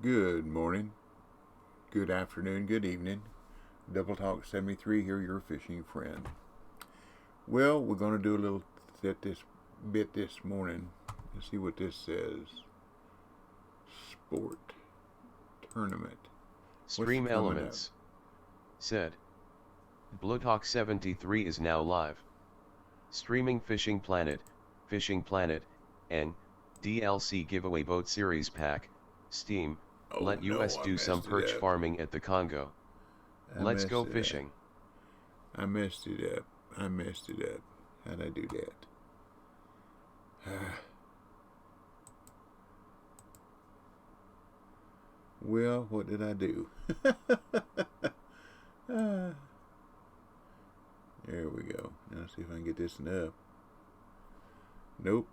Good morning, good afternoon, good evening. Double Talk 73 here, your fishing friend. Well, we're going to do a little set this bit this morning. Let's see what this says. Sport tournament. Stream Elements said. Bloodhawk 73 is now live. Streaming Fishing Planet, and DLC Giveaway Boat Series Pack, Steam. Oh, Let no, us I do some messed it perch up. farming at the Congo. Let's go fishing. I messed it up. How'd I do that? Well, what did I do? There we go. Now let's see if I can get this one up. Nope.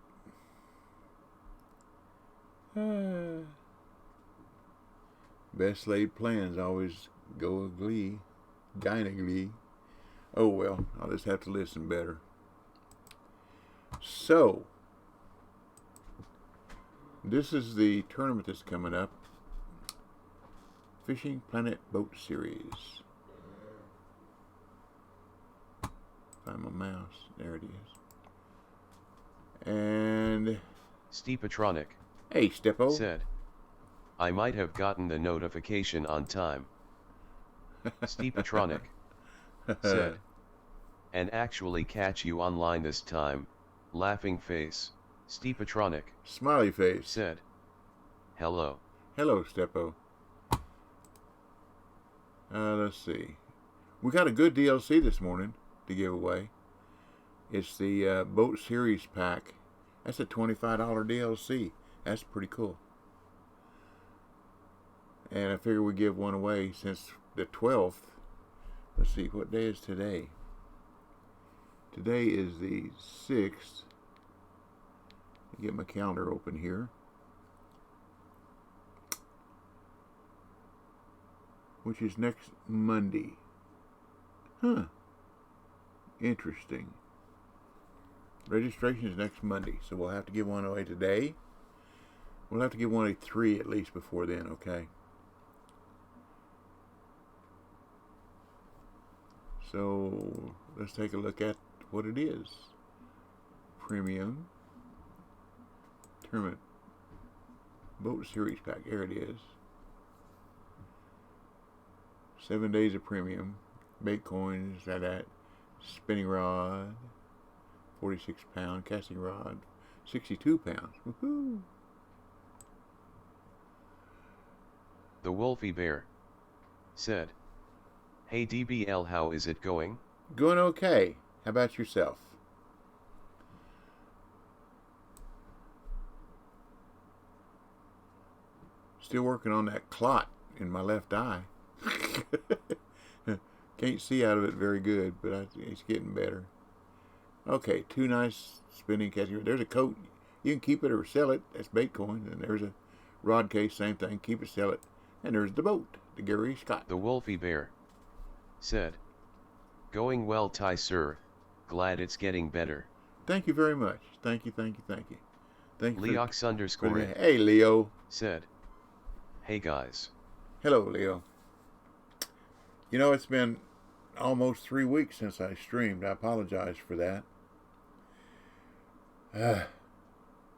Best laid plans always go gynaglee. Oh well, I'll just have to listen better. So, this is the tournament that's coming up. Fishing Planet Boat Series. Find my mouse. There it is. And Steepatronic. Hey, Steppo. Said. I might have gotten the notification on time. Steepatronic. Said. And actually catch you online this time. Laughing face. Steepatronic. Smiley face. Said. Hello. Hello, Steppo. Let's see. We got a good DLC this morning to give away. It's the Boat Series Pack. That's a $25 DLC. That's pretty cool. And I figure we give one away since the 12th. Let's see, what day is today? Today is the 6th. Get my calendar open here. Which is next Monday. Huh. Interesting. Registration is next Monday, so we'll have to give one away today. We'll have to give one away 3 at least before then, okay? So let's take a look at what it is. Premium Tournament Boat Series Pack. There it is. 7 days of premium. Bait coins, that. Spinning rod. 46-pound casting rod. 62 pounds. Woohoo! The Wolfie Bear. Said. Hey DBL, how is it going? Going okay. How about yourself? Still working on that clot in my left eye. Can't see out of it very good, but it's getting better. Okay, 2 nice spinning catching. There's a coat. You can keep it or sell it. That's bait coin. And there's a rod case, same thing. Keep it, sell it. And there's the boat, the Gary Scott. The Wolfie Bear. Said. Going well, Ty sir. Glad it's getting better. Thank you very much. Thank you. Thank you. Leox _ Hey, Leo. Said. Hey guys. Hello, Leo. You know, it's been almost 3 weeks since I streamed. I apologize for that.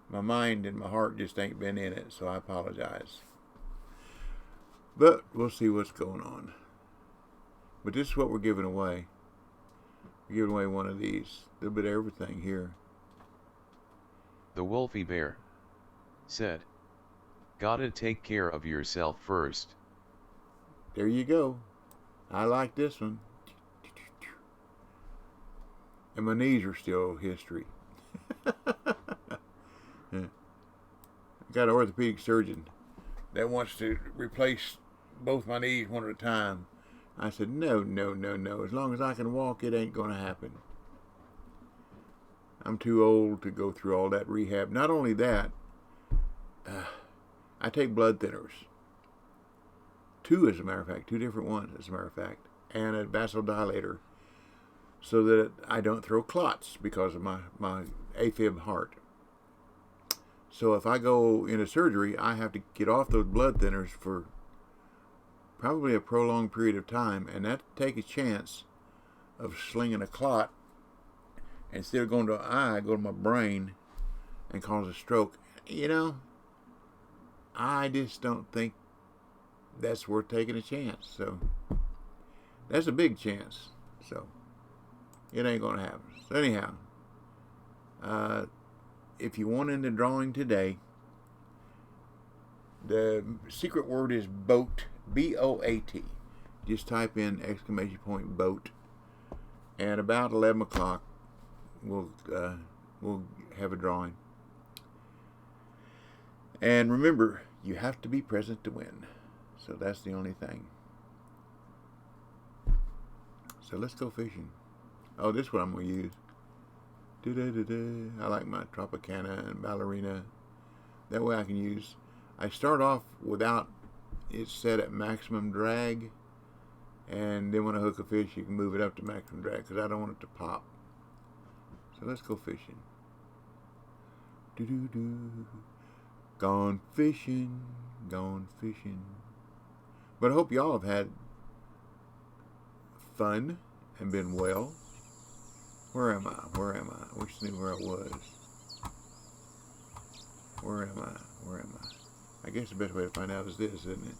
My mind and my heart just ain't been in it, so I apologize. But we'll see what's going on. But this is what we're giving away. We're giving away one of these. A little bit of everything here. The Wolfie Bear. Said. Gotta take care of yourself first. There you go. I like this one. And my knees are still history. I got an orthopedic surgeon that wants to replace both my knees one at a time. I said, no. As long as I can walk, it ain't going to happen. I'm too old to go through all that rehab. Not only that, I take blood thinners. 2, as a matter of fact. 2 different ones, as a matter of fact. And a vasodilator so that I don't throw clots because of my AFib heart. So if I go into surgery, I have to get off those blood thinners for probably a prolonged period of time, and that take a chance of slinging a clot. Instead of going to an eye, go to my brain and cause a stroke. You know, I just don't think that's worth taking a chance. So that's a big chance. So it ain't gonna happen. So anyhow, if you want in the drawing today, the secret word is boat. BOAT. Just type in exclamation point boat, and about 11 o'clock we'll have a drawing. And remember, you have to be present to win. So that's the only thing. So let's go fishing. Oh, this is what I'm going to use. I like my Tropicana and Ballerina. That way I can use... I start off without it set at maximum drag. And then when I hook a fish, you can move it up to maximum drag because I don't want it to pop. So let's go fishing. Gone fishing, gone fishing. But I hope y'all have had fun and been well. Where am I? Where am I? I wish I knew where I was. Where am I? Where am I? I guess the best way to find out is this, isn't it?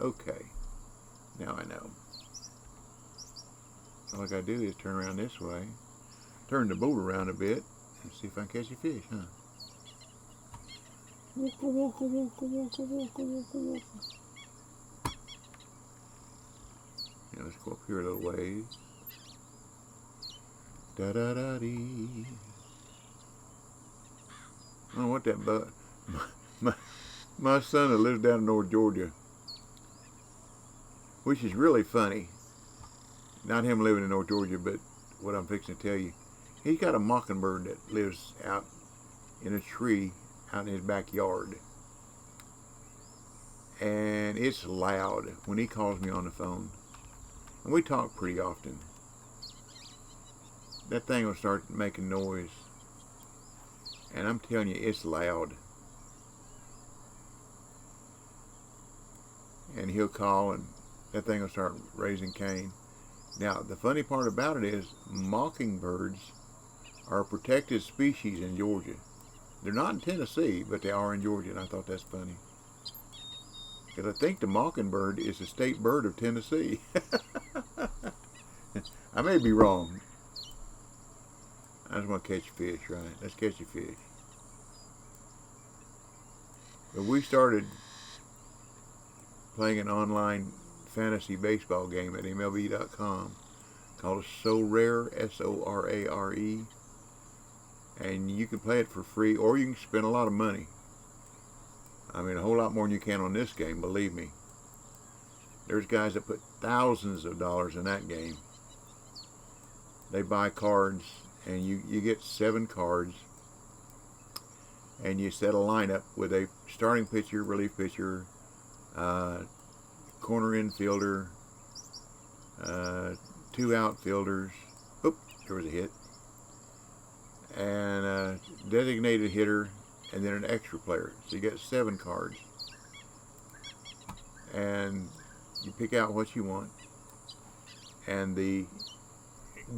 Okay. Now I know. All I gotta do is turn around this way, turn the boat around a bit, and see if I can catch a fish, huh? Walka, walka, walka, walka, walka, walka, walka. Now let's go up here a little ways. Da da da dee. I don't know what that bug. My son that lives down in North Georgia, which is really funny. Not him living in North Georgia, but what I'm fixing to tell you. He's got a mockingbird that lives out in a tree out in his backyard. And it's loud when he calls me on the phone. And we talk pretty often. That thing will start making noise. And I'm telling you, it's loud. And he'll call and that thing will start raising Cain. Now, the funny part about it is mockingbirds are a protected species in Georgia. They're not in Tennessee, but they are in Georgia, and I thought that's funny. Because I think the mockingbird is the state bird of Tennessee. I may be wrong. I just want to catch fish, right? Let's catch a fish. But we started playing an online fantasy baseball game at MLB.com called So Rare, S-O-R-A-R-E. And you can play it for free, or you can spend a lot of money. I mean, a whole lot more than you can on this game, believe me. There's guys that put thousands of dollars in that game. They buy cards, and you get 7 cards, and you set a lineup with a starting pitcher, relief pitcher, corner infielder, 2 outfielders. Oop, there was a hit. And a designated hitter, and then an extra player. So you get 7 cards. And you pick out what you want. And the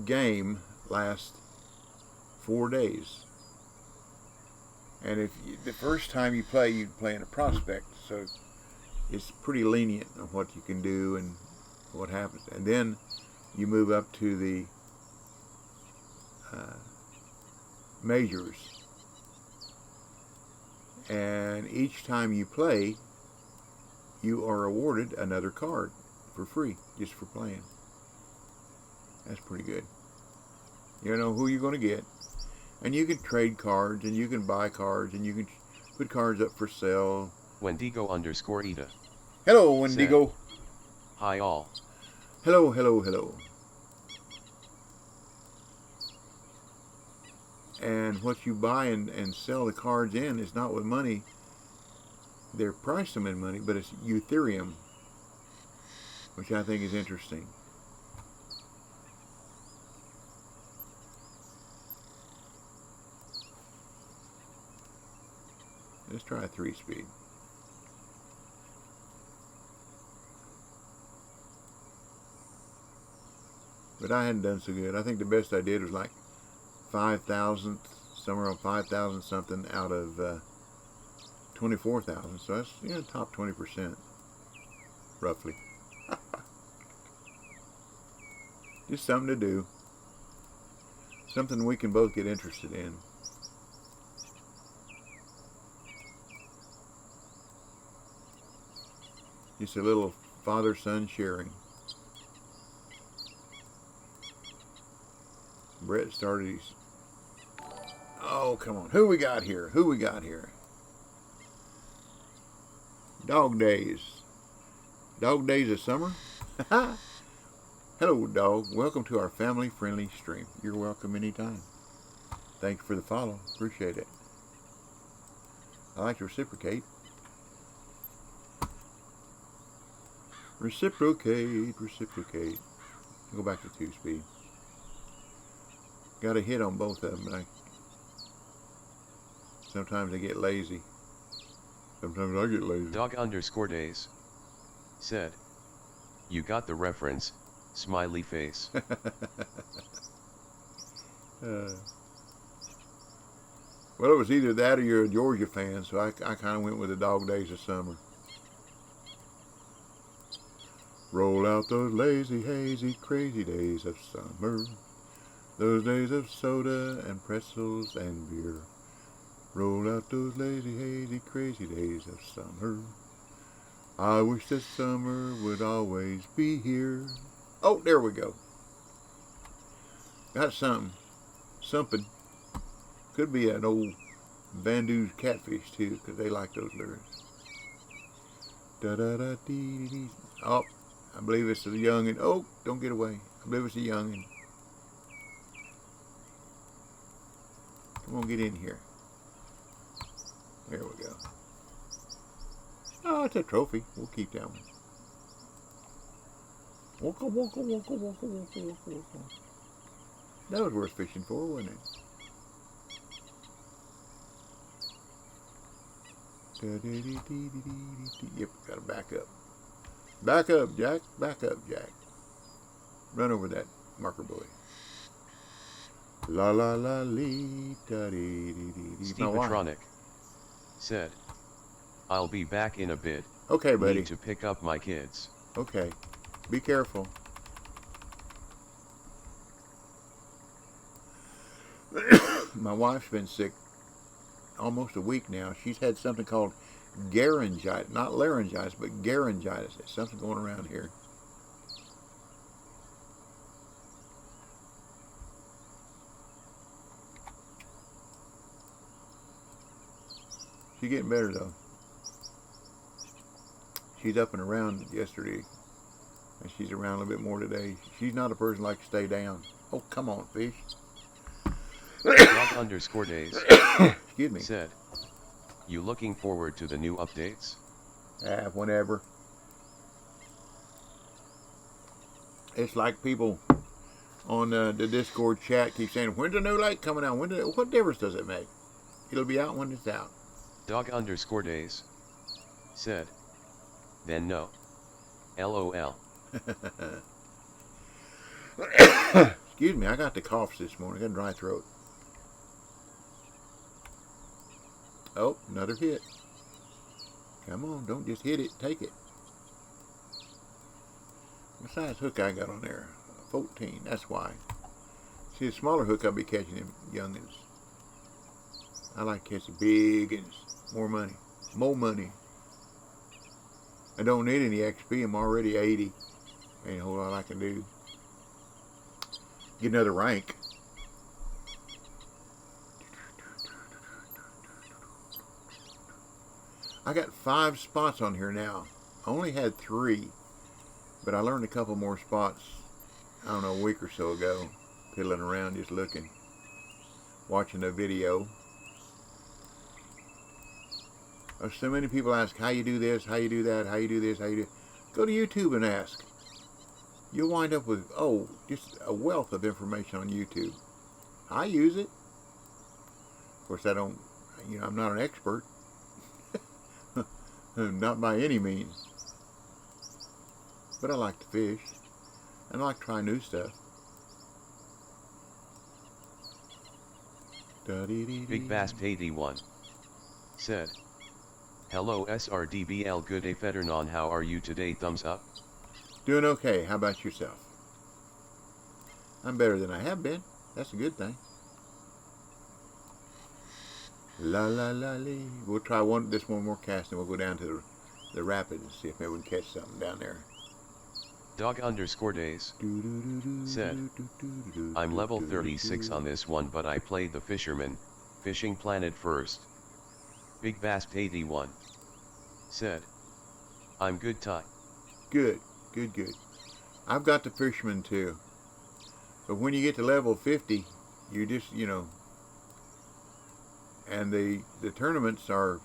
game lasts 4 days. And if the first time you play in a prospect, so it's pretty lenient on what you can do and what happens. And then you move up to the majors, and each time you play, you are awarded another card for free, just for playing. That's pretty good. You don't know who you're going to get, and you can trade cards, and you can buy cards, and you can put cards up for sale. Wendigo_Ida. Hello, Wendigo. Hi all. Hello, hello, hello. And what you buy and sell the cards in is not with money. They're priced them in money, but it's Ethereum, which I think is interesting. Let's try a 3-speed. But I hadn't done so good. I think the best I did was like 5,000, somewhere on 5,000 something out of 24,000. So that's, you know, top 20%, roughly. Just something to do. Something we can both get interested in. Just a little father-son sharing. Brett started his... Oh, come on. Who we got here? Who we got here? Dog days. Dog days of summer? Hello, dog. Welcome to our family-friendly stream. You're welcome anytime. Thank you for the follow. Appreciate it. I like to reciprocate. Reciprocate, reciprocate. Go back to 2-speed. Got a hit on both of them, but sometimes I get lazy. Sometimes I get lazy. Dog_days said, "You got the reference, smiley face." Well, it was either that or you're a Georgia fan, so I kind of went with the dog days of summer. Roll out those lazy, hazy, crazy days of summer. Those days of soda and pretzels and beer. Roll out those lazy, hazy, crazy days of summer. I wish that summer would always be here. Oh, there we go. Got something. Something. Could be an old Vandu's catfish, too, because they like those lyrics. Da-da-da-dee-dee-dee. Oh, I believe it's a youngin'. Oh, don't get away. I believe it's a youngin'. Come on, get in here. There we go. Oh, it's a trophy. We'll keep that one. Waka, waka, waka, waka, waka, waka, waka. That was worth fishing for, wasn't it? Yep, gotta back up. Back up, Jack. Back up, Jack. Run over that marker buoy. La la la lee da dee dee dee dee. Stevetronic said, "I'll be back in a bit. Okay, buddy. Need to pick up my kids." Okay. Be careful. My wife's been sick almost a week now. She's had something called laryngitis. Not laryngitis, but laryngitis. There's something going around here. She's getting better, though. She's up and around yesterday, and she's around a little bit more today. She's not a person like to stay down. Oh, come on, fish. Dog_days Excuse me. said, "You looking forward to the new updates?" Whenever. It's like people on the Discord chat keep saying, "When's the new lake coming out? What difference does it make? It'll be out when it's out." Dog_days said, "Then no. LOL." Excuse me, I got the coughs this morning. I got a dry throat. Oh, another hit. Come on, don't just hit it, take it. What size hook I got on there? 14, that's why. See, a smaller hook, I'll be catching them youngins. I like to catch the big ones. More money. More money. I don't need any XP. I'm already 80. Ain't a whole lot I can do. Get another rank. I got 5 spots on here now. I only had 3, but I learned a couple more spots, I don't know, a week or so ago, piddling around just looking, watching a video. So many people ask how you do this, how you do that, how you do this, how you do. Go to YouTube and ask. You'll wind up with, just a wealth of information on YouTube. I use it. Of course, I don't, I'm not an expert. Not by any means. But I like to fish. And I like to try new stuff. Big Bass 81 said, "Hello SRDBL, good afternoon, how are you today? Thumbs up." Doing okay. How about yourself? I'm better than I have been. That's a good thing. La la la lee. We'll try this one more cast and we'll go down to the rapids and see if maybe we can catch something down there. Dog_days said, "I'm level 36 on this one, but I played the fisherman, fishing planet first." Big Bass 81 said, "I'm good, Ty." Good. I've got the fisherman too. But when you get to level 50, you just, and the tournaments are,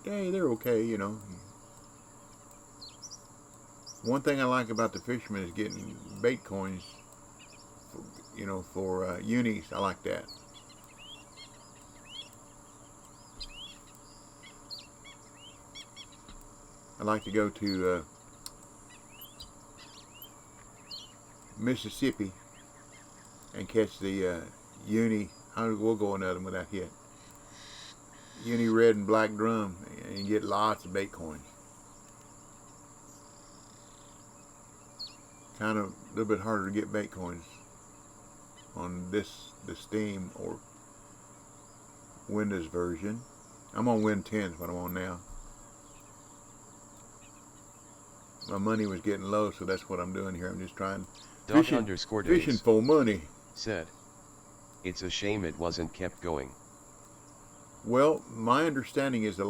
hey, they're okay, One thing I like about the fisherman is getting bait coins, for unis. I like that. I like to go to Mississippi and catch the uni. We'll go another one without hit. Uni red and black drum, and you get lots of bait coins. Kind of a little bit harder to get bait coins on the Steam or Windows version. I'm on Win 10 is what I'm on now. My money was getting low, so that's what I'm doing here. I'm just trying fishing for money. Said, "It's a shame it wasn't kept going." Well, my understanding is the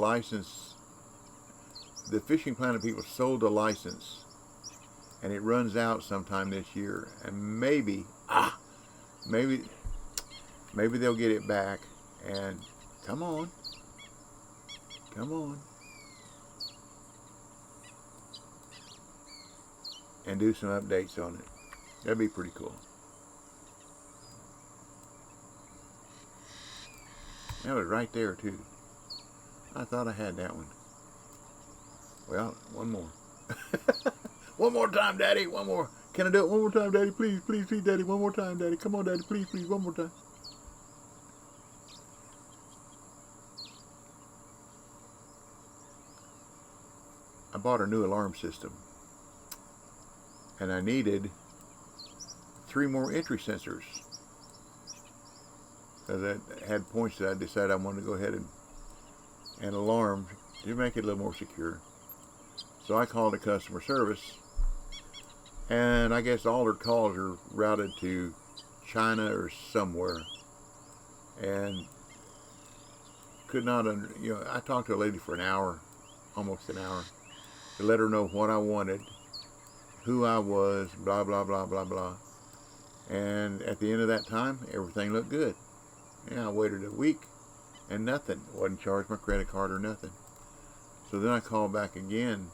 Fishing Planet people sold the license, and it runs out sometime this year, and maybe they'll get it back. And come on, and do some updates on it. That'd be pretty cool. That was right there too. I thought I had that one. Well, one more. One more time, Daddy. One more. Can I do it one more time, Daddy? Please, Daddy. One more time, Daddy. Come on, Daddy. Please, one more time. I bought a new alarm system, and I needed 3 more entry sensors, because I had points that I decided I wanted to go ahead and alarm to make it a little more secure. So I called the customer service, and I guess all their calls are routed to China or somewhere, and could not I talked to a lady for an hour, almost an hour, to let her know what I wanted, who I was, blah blah blah blah blah. And at the end of that time, everything looked good. Yeah, I waited a week and nothing. Wasn't charged my credit card or nothing. So then I called back again,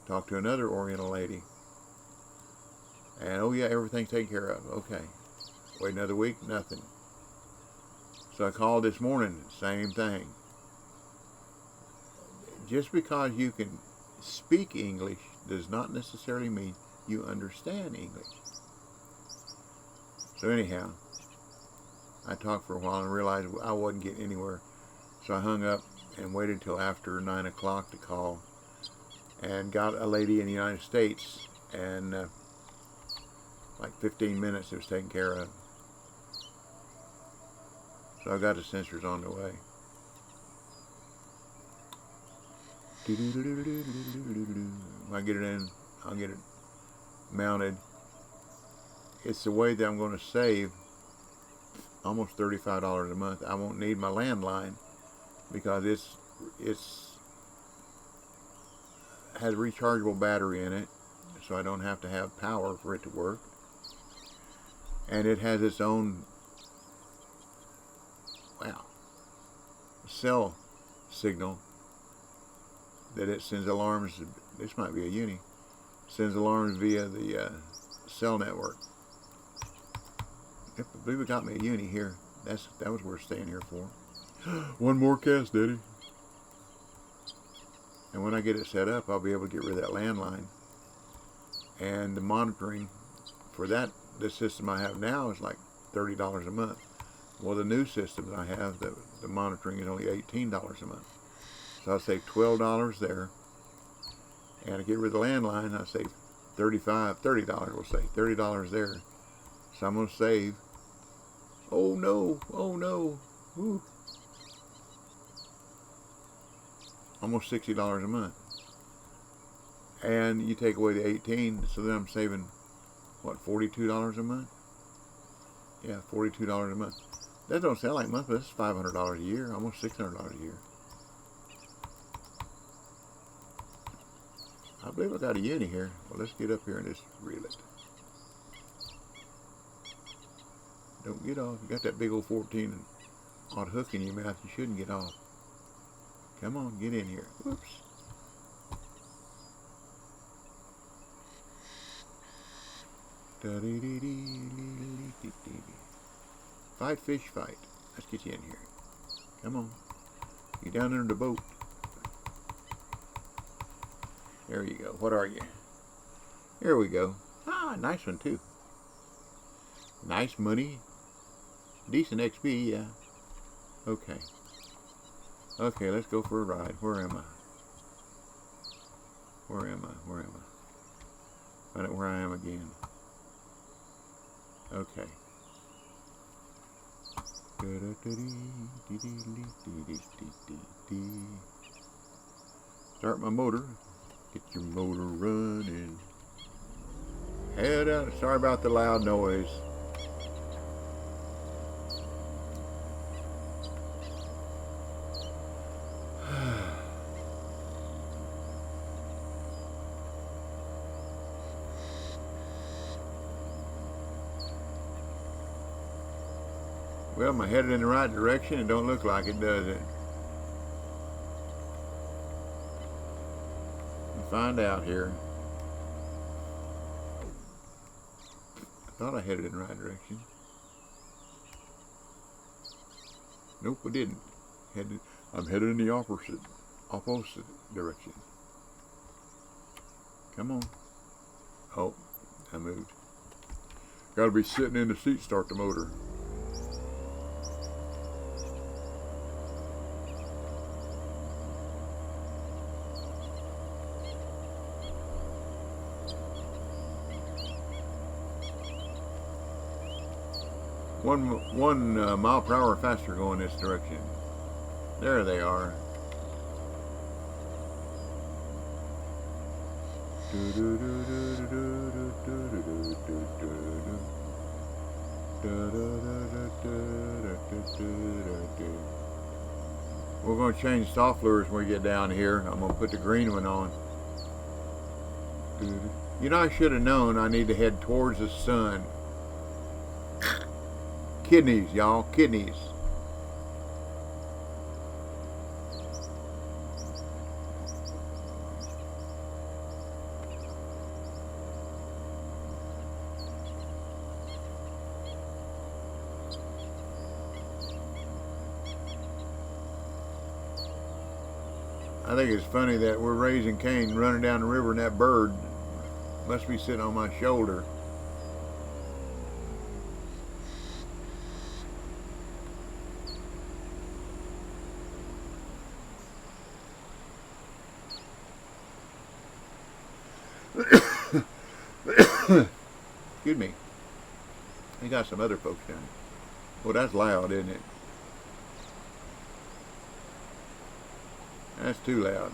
talked to another Oriental lady, and oh yeah, everything's taken care of. Okay. Wait another week, nothing. So I called this morning, same thing. Just because you can speak English does not necessarily mean you understand English. So anyhow, I talked for a while and realized I wasn't getting anywhere. So I hung up and waited till after 9 o'clock to call, and got a lady in the United States, and like 15 minutes it was taken care of. So I got the sensors on the way. When I get it in, I'll get it mounted. It's the way that I'm going to save almost $35 a month. I won't need my landline because it's has a rechargeable battery in it, so I don't have to have power for it to work. And it has its own cell signal that it sends alarms. This might be a uni. Sends alarms via the cell network. I believe it got me a uni here. That was worth staying here for. One more cast, Daddy. And when I get it set up, I'll be able to get rid of that landline. And the monitoring for that, the system I have now is like $30 a month. Well, the new system that I have, the monitoring is only $18 a month. So I'll save $12 there. And to get rid of the landline, I save $30, we'll say, $30 there. So I'm going to save, oh no, woo, almost $60 a month. And you take away the 18, so then I'm saving, what, $42 a month? Yeah, $42 a month. That don't sound like much, but that's $500 a year, almost $600 a year. I believe I got a uni here. Well, let's get up here and just reel it. Don't get off. You got that big old 14 odd hook in your mouth. You shouldn't get off. Come on, get in here. Whoops. Fight, fish, fight. Let's get you in here. Come on. Get down under the boat. There you go. What are you? There we go. Ah, nice one too. Nice money. Decent XP, yeah. Okay. Okay, let's go for a ride. Where am I? Where am I? Where am I? Find out where I am again. Okay. Start my motor. Get your motor running. Head out. Sorry about the loud noise. Well, am I headed in the right direction? It don't look like it, does it? We'll find out here. I thought I headed in the right direction. Nope, I didn't. I'm headed in the opposite direction. Come on. Oh, I moved. Got to be sitting in the seat, start the motor. One mile per hour faster going this direction. There they are. We're going to change soft lures when we get down here. I'm going to put the green one on. You know, I should have known I need to head towards the sun. Kidneys, y'all, kidneys. I think it's funny that we're raising Cain running down the river and that bird must be sitting on my shoulder. Excuse me. We got some other folks down here. Well, that's loud, isn't it? That's too loud.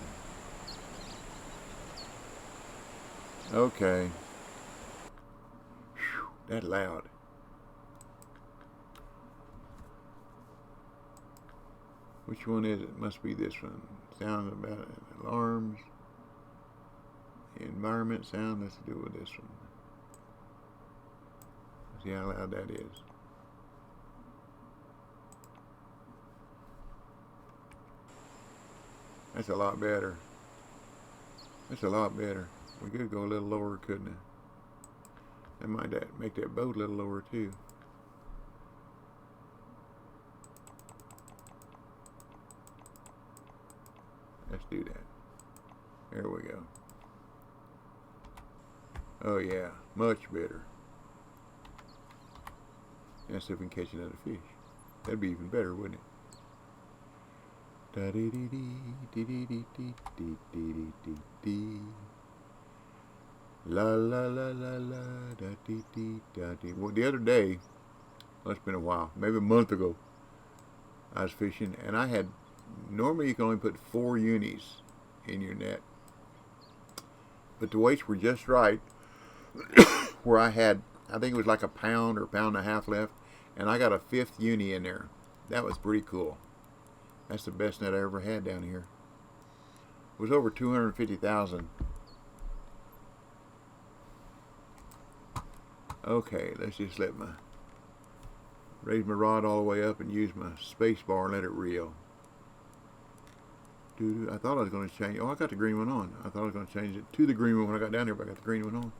Okay. Whew, that loud. Which one is it? Must be this one. Sound about it. Alarms. Environment sound. Let's do with this one. See how loud that is. That's a lot better. That's a lot better. We could go a little lower, couldn't it? That might make that boat a little lower too. Let's do that. There we go. Oh yeah, much better. Now see if we can catch another fish. That'd be even better, wouldn't it? Da dee dee dee dee dee dee dee dee dee dee. La la la la la da dee dee da dee. Well, the other day, well, it's been a while, maybe a month ago, I was fishing, and I had, normally you can only put 4 unis in your net, but the weights were just right, where I had, I think it was like a pound or a pound and a half left, and I got a 5th uni in there. That was pretty cool. That's the best net I ever had down here. It was over 250,000. Okay, let's just raise my rod all the way up and use my space bar and let it reel. I thought I was going to change. Oh, I got the green one on. I thought I was going to change it to the green one when I got down here, but I got the green one on.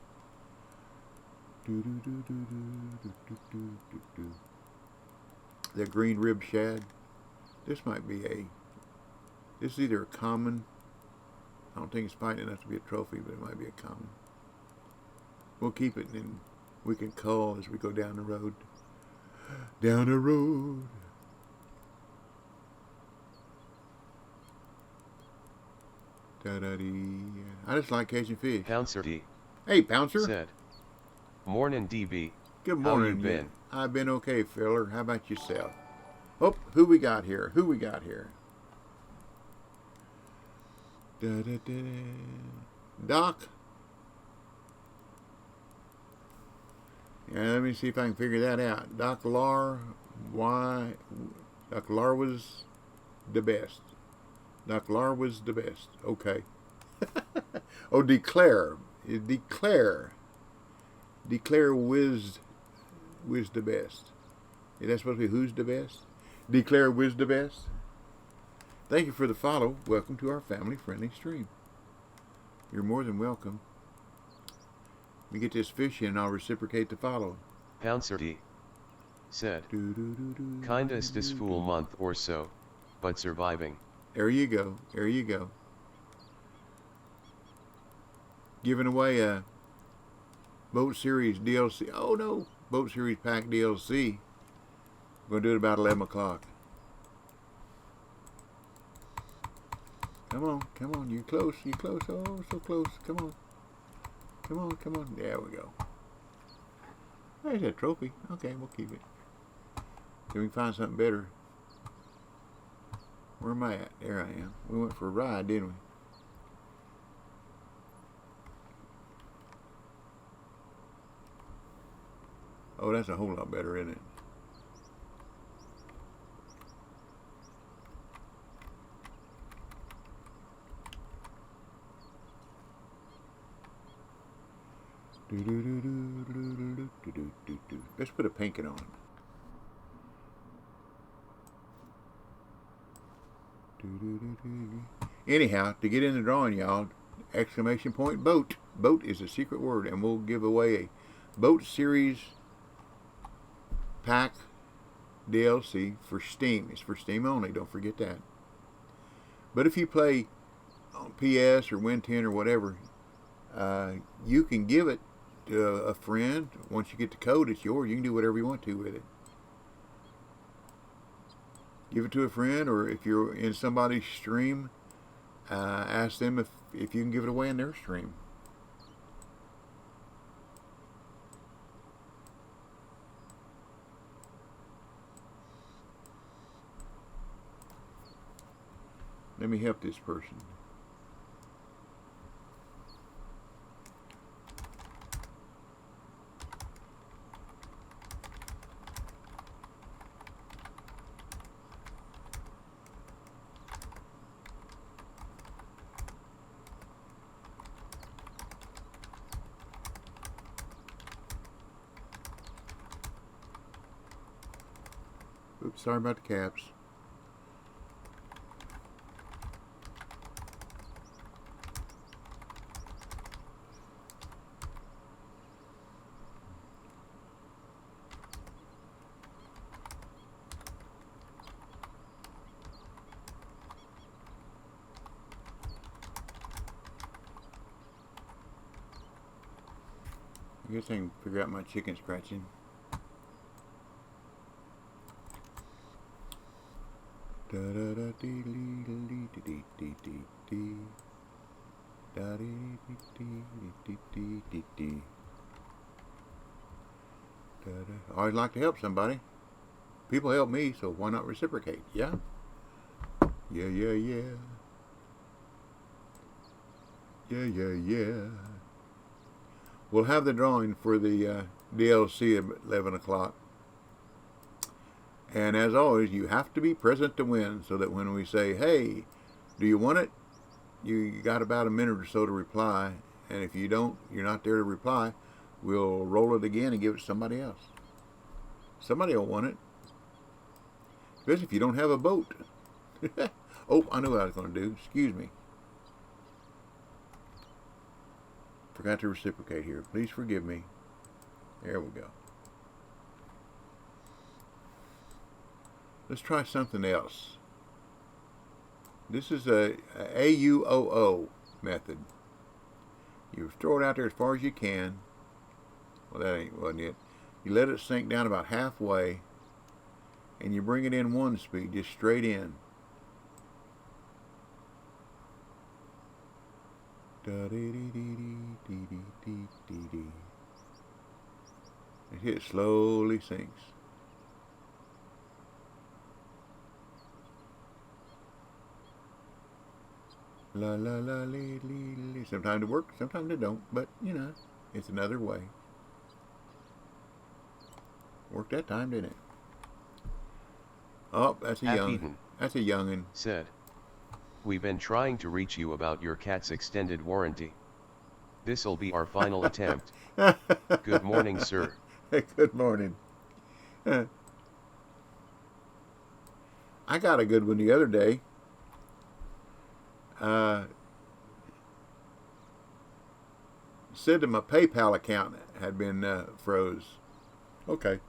The green rib shad. This might be this is either a common. I don't think it's fighting enough to be a trophy, but it might be a common. We'll keep it, and then we can call as we go down the road. Down the road. Da-da-dee. I just like catching fish. Pouncer D. Hey, Pouncer. Said. Morning, DB. Good morning. How you been? I've been okay, filler. How about yourself? Oh, who we got here? Da-da-da. Doc. Yeah, let me see if I can figure that out. Doc Lar, why? Doc Lar was the best. Doc Lar was the best. Okay. Oh, declare whiz the best. Is that supposed to be who's the best? Declare whiz the best. Thank you for the follow. Welcome to our family-friendly stream. You're more than welcome. Let me get this fish in and I'll reciprocate the follow. Pouncer D. Said. Kinda is this full month or so, but surviving. There you go. Giving away a Boat Series DLC. Oh no, Boat Series Pack DLC. We're going to do it about 11 o'clock. Come on, you close, oh, so close, come on. There we go. There's that trophy. Okay, we'll keep it. Can we find something better? Where am I at? There I am. We went for a ride, didn't we? Oh, that's a whole lot better, isn't it? Let's put a pinking on. Anyhow, to get in the drawing, y'all, exclamation point boat. Boat is a secret word, and we'll give away a Boat Series Pack DLC for Steam. It's for Steam only, don't forget that. But if you play on PS or Win 10 or whatever, you can give it to a friend. Once you get the code, it's yours. You can do whatever you want to with it. Give it to a friend, or if you're in somebody's stream, ask them if you can give it away in their stream. Let me help this person. Oops, sorry about the caps. I guess I can figure out my chicken scratching. Da da da dee dee dee dee dee dee dee. Da dee dee dee dee dee dee dee. Da da. I always like to help somebody. People help me, so why not reciprocate? Yeah? Yeah, yeah, yeah. Yeah, yeah, yeah. We'll have the drawing for the DLC at 11 o'clock. And as always, you have to be present to win, so that when we say, hey, do you want it? You got about a minute or so to reply. And if you don't, you're not there to reply, we'll roll it again and give it to somebody else. Somebody will want it. Especially if you don't have a boat. Oh, I knew what I was going to do. Excuse me. Forgot to reciprocate here. Please forgive me. There we go. Let's try something else. This is a AUOO method. You throw it out there as far as you can. Well, that wasn't it. You let it sink down about halfway, and you bring it in one speed, just straight in. And it slowly sinks. La la la lee lee lee. Sometimes it works, sometimes it don't, but you know, it's another way. Worked that time, didn't it? Oh, that's a young. That's a youngin. Said, we've been trying to reach you about your cat's extended warranty. This'll be our final attempt. Good morning, sir. Good morning. I got a good one the other day. Said that my PayPal account had been froze. Okay.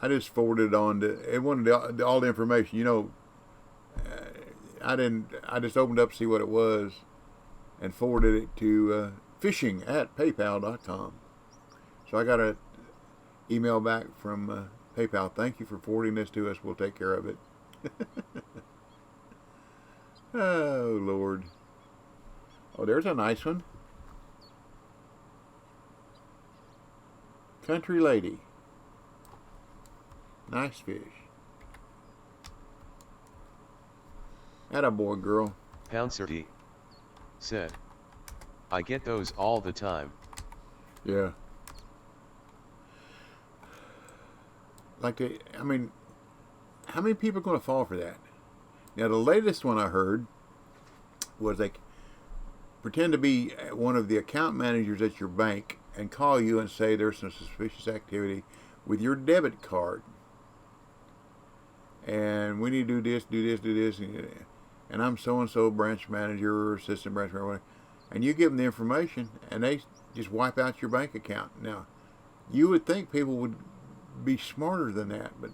I just forwarded it on to. It wanted all the information. You know, I didn't. I just opened up to see what it was, and forwarded it to phishing@paypal.com. So I got an email back from PayPal. Thank you for forwarding this to us. We'll take care of it. Oh, Lord. Oh, there's a nice one. Country lady. Nice fish. Attaboy, girl. Pouncer D. Said, I get those all the time. Yeah. Like, I mean, how many people are going to fall for that? Now, the latest one I heard was they pretend to be one of the account managers at your bank and call you and say there's some suspicious activity with your debit card. And we need to do this, do this, do this. And I'm so-and-so branch manager or assistant branch manager, whatever. And you give them the information and they just wipe out your bank account. Now, you would think people would be smarter than that, but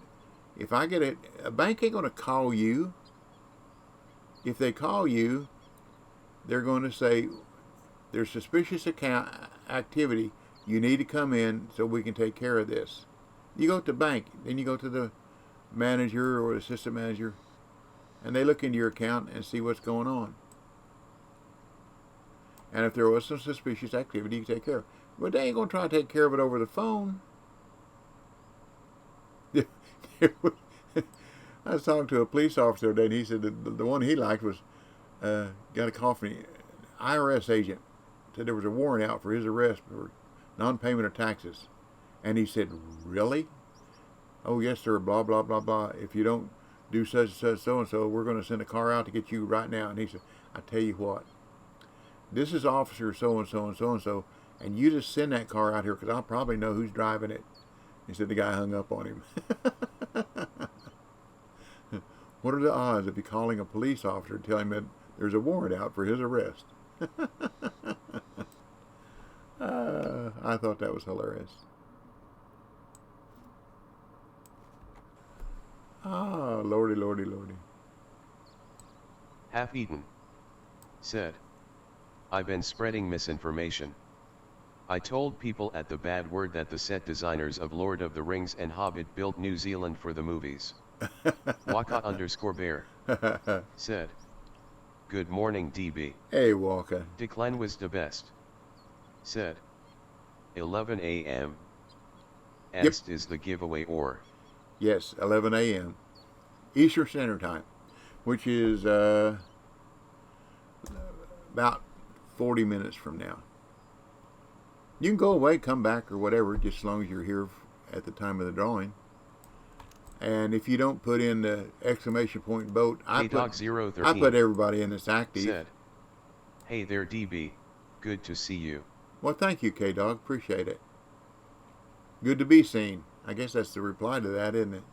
if I get it, a bank ain't going to call you. If they call you, they're going to say there's suspicious account activity. You need to come in so we can take care of this. You go to the bank, then you go to the manager or assistant manager, and they look into your account and see what's going on. And if there was some suspicious activity, you can take care of it. But they ain't going to try to take care of it over the phone. I was talking to a police officer today, and he said that the one he liked was got a call from an IRS agent. Said there was a warrant out for his arrest for non-payment of taxes. And he said, really? Oh, yes, sir, blah, blah, blah, blah. If you don't do such and such, so-and-so, we're going to send a car out to get you right now. And he said, I tell you what, this is officer so-and-so and so-and-so, and you just send that car out here because I'll probably know who's driving it. He said the guy hung up on him. What are the odds of you calling a police officer and telling him that there's a warrant out for his arrest? I thought that was hilarious. Ah, lordy, lordy, lordy. Half Eaten. Said, I've been spreading misinformation. I told people at the Bad Word that the set designers of Lord of the Rings and Hobbit built New Zealand for the movies. Waka_bear said, "Good morning DB. Hey, Walker. Declan was the best." Said, 11 a.m. Asked is the giveaway or? Yes, 11 a.m. Eastern Standard Time, which is about 40 minutes from now. You can go away, come back, or whatever, just as long as you're here at the time of the drawing. And if you don't put in the exclamation point vote, I put everybody in that's active. Said, "Hey there DB, good to see you." Well, thank you, K-Dog. Appreciate it. Good to be seen. I guess that's the reply to that, isn't it?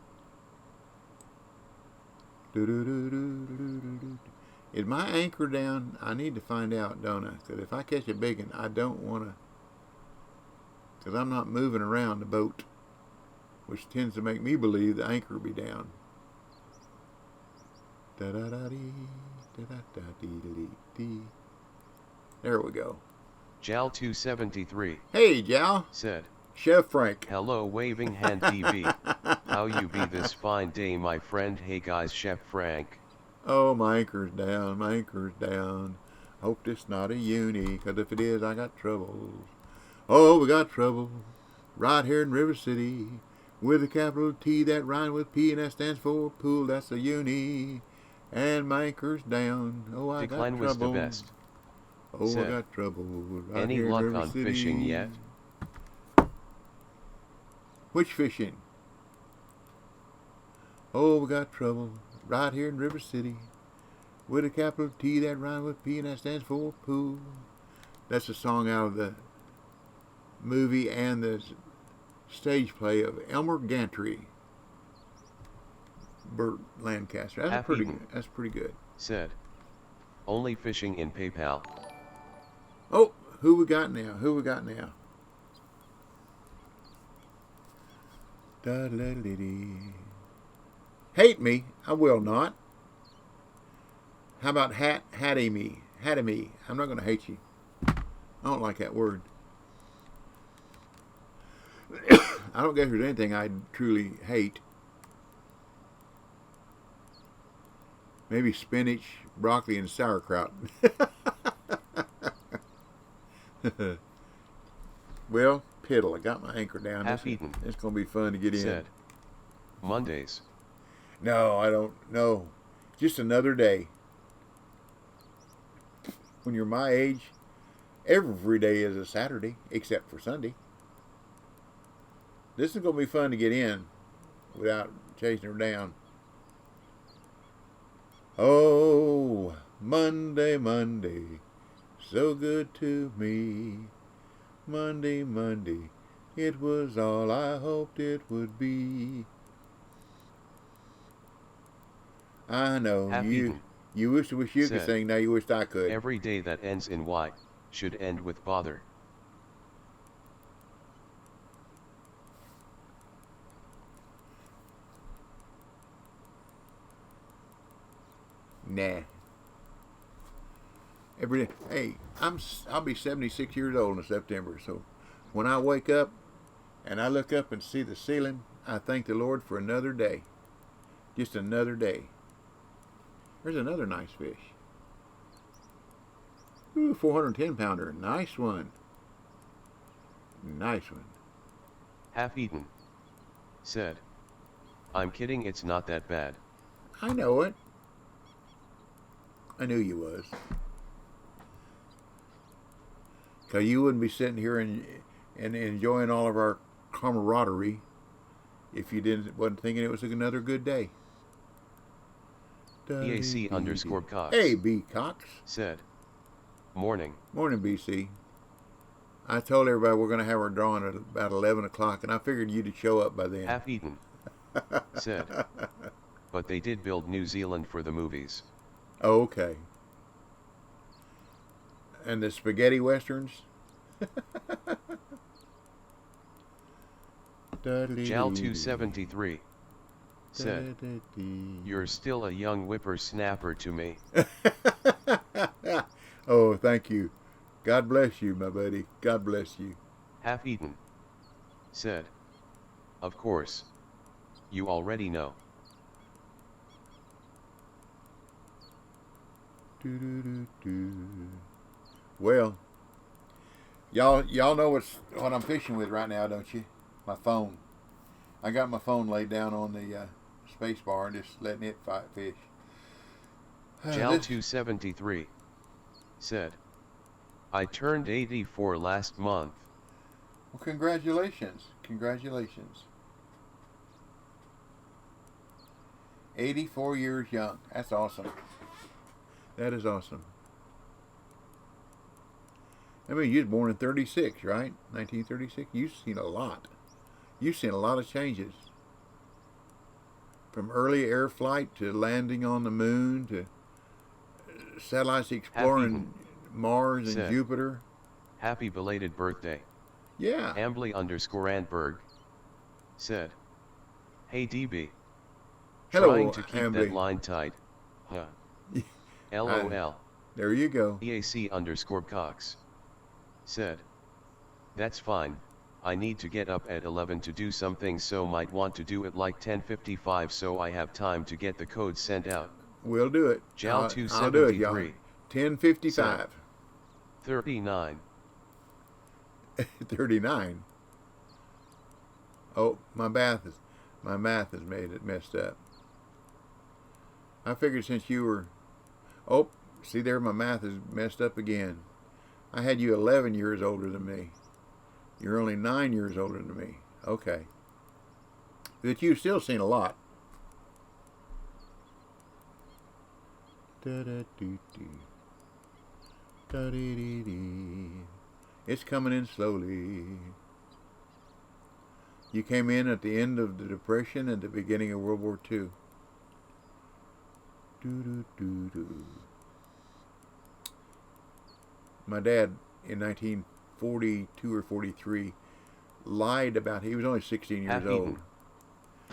Is my anchor down? I need to find out, don't I? Because if I catch a big one, I don't want to. Because I'm not moving around the boat, which tends to make me believe the anchor will be down. There we go. Jal 273. Hey, Jal. Said, Chef Frank. "Hello waving hand DB. How you be this fine day my friend?" "Hey guys, Chef Frank." Oh, my anchor's down. My anchor's down. Hope it's not a uni, because if it is, I got troubles. Oh, we got trouble right here in River City with a capital T that rhymes with P, and that stands for pool. That's a uni. And my anchor's down. Oh, I got trouble. Declan was the best. Oh, Said, I got trouble right "Any here in luck River on City." fishing yet? Which fishing? Oh, we got trouble right here in River City with a capital T that rhymes with P, and that stands for pool. That's a song out of the movie and the stage play of Elmer Gantry. Burt Lancaster. That's pretty good. Said, "Only fishing in PayPal." Oh, who we got now? Who we got now? Hate me? I will not. How about hattie me? Hattie me. I'm not going to hate you. I don't like that word. I don't guess there's anything I truly hate. Maybe spinach, broccoli, and sauerkraut. Well, piddle. I got my anchor down. Half eaten. It's going to be fun to get in. Said, "Mondays." No, I don't know. Just another day. When you're my age, every day is a Saturday, except for Sunday. This is going to be fun to get in without chasing her down. Oh, Monday, Monday, so good to me. Monday, Monday, it was all I hoped it would be. I know, you wish you could sing, now you wish I could. "Every day that ends in Y should end with bother." Nah. Every day. Hey, I'll be 76 years old in September, so when I wake up and I look up and see the ceiling, I thank the Lord for another day. Just another day. There's another nice fish. Ooh, 410 pounder. Nice one. Nice one. Half eaten. Said, "I'm kidding, it's not that bad." I know it. I knew you was. Because you wouldn't be sitting here and enjoying all of our camaraderie if you wasn't thinking it was another good day. BAC_Cox. Hey, B. Cox. Said, "Morning." Morning, BC. I told everybody we're going to have our drawing at about 11 o'clock, and I figured you'd show up by then. Half eaten. Said, "But they did build New Zealand for the movies." Oh, okay. And the spaghetti westerns? Jal 273. Said, "You're still a young whippersnapper to me." Oh, thank you. God bless you, my buddy. God bless you. Half-eaten. Said. Of course. You already know. Well, y'all know what I'm fishing with right now, don't you? My phone. I got my phone laid down on the space bar and just letting it fight fish. Jal 273 said, I turned 84 last month. Well, congratulations. Congratulations. 84 years young. That's awesome. That is awesome. I mean, you was born in 36, right? 1936. You've seen a lot. You've seen a lot of changes. From early air flight to landing on the moon to satellites exploring Mars and Jupiter. Happy belated birthday. Yeah. Ambly_Andberg said, Hey DB. Hello, Trying to keep Ambly. that line tight. Huh. LOL. There you go. EAC_Cox said, That's fine. I need to get up at 11 to do something, so might want to do it like 10:55 so I have time to get the code sent out. We'll do it. Jal 273. I'll do it, y'all. 10:55. 39. 39. Oh, my math has made it messed up. I figured since you were, oh, see there, my math is messed up again. I had you 11 years older than me. You're only 9 years older than me. Okay. But you've still seen a lot. It's coming in slowly. You came in at the end of the Depression and the beginning of World War II. My dad, in 1942 or 43, lied about, he was only 16 years old.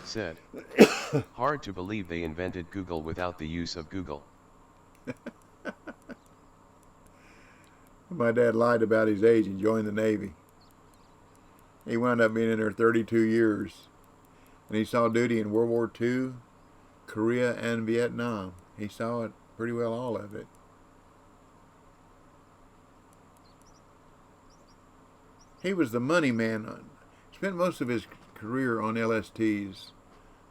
Said, hard to believe they invented Google without the use of Google. My dad lied about his age and joined the Navy. He wound up being in there 32 years. And he saw duty in World War II, Korea, and Vietnam. He saw it pretty well, all of it. He was the money man. Spent most of his career on LSTs,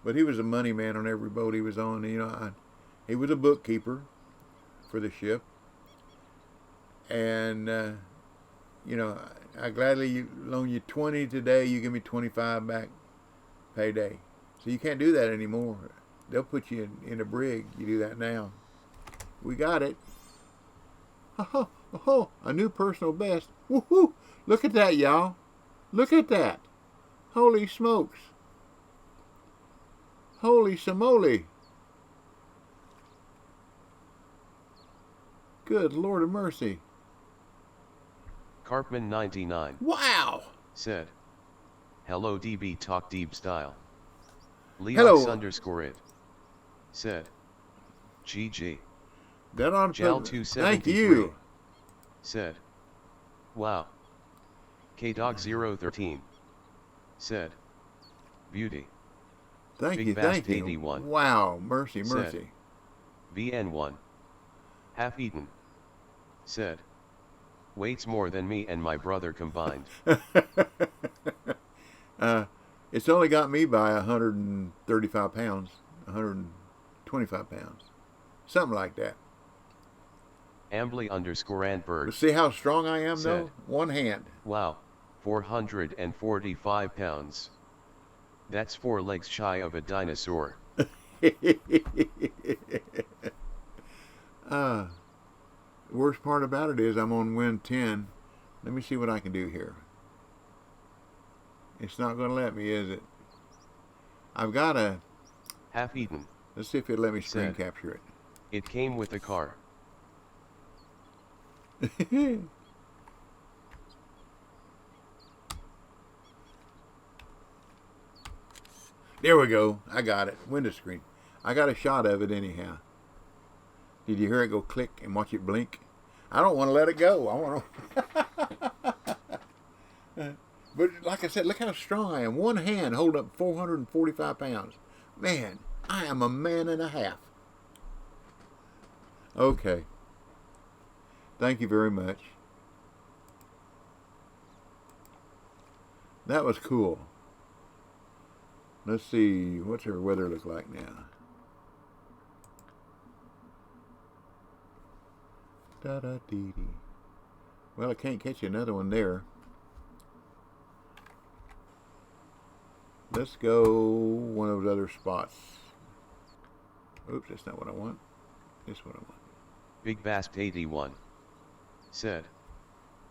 but he was a money man on every boat he was on. You know, he was a bookkeeper for the ship, and you know, I gladly loan you 20 today. You give me 25 back payday. So you can't do that anymore. They'll put you in a brig. You do that now. We got it. Oh, a new personal best. Woohoo! Look at that, y'all. Look at that. Holy smokes. Holy samoli. Good Lord of mercy. Carpman 99. Wow. Said, hello DB talk deep style. Hello. Leox_it. Said, GG. That on Jal 273. Thank you. Said, wow. KDog013. Said, beauty. Thank Big you, Bast thank you. 81. Wow, mercy, Said, mercy. VN1. Half eaten. Said, weights more than me and my brother combined. It's only got me by 135 pounds, 125 pounds, something like that. Ambly_Andberg. But see how strong I am, said, though? One hand. Wow, 445 pounds. That's 4 legs shy of a dinosaur. Worst part about it is I'm on wind 10. Let me see what I can do here. It's not going to let me, is it? I've got a... Half eaten. Let's see if it'll let me screen Said, capture it. It came with the car. There we go. I got it. Window screen. I got a shot of it anyhow. Did you hear it go click and watch it blink? I don't want to let it go. I want to... But like I said, look how strong I am. One hand holding up 445 pounds. Man, I am a man and a half. Okay. Thank you very much. That was cool. Let's see, what's our weather look like now? Da-da-dee-dee. Well, I can't catch another one there. Let's go one of those other spots. Oops, that's not what I want. That's what I want. Big Bast 81 said,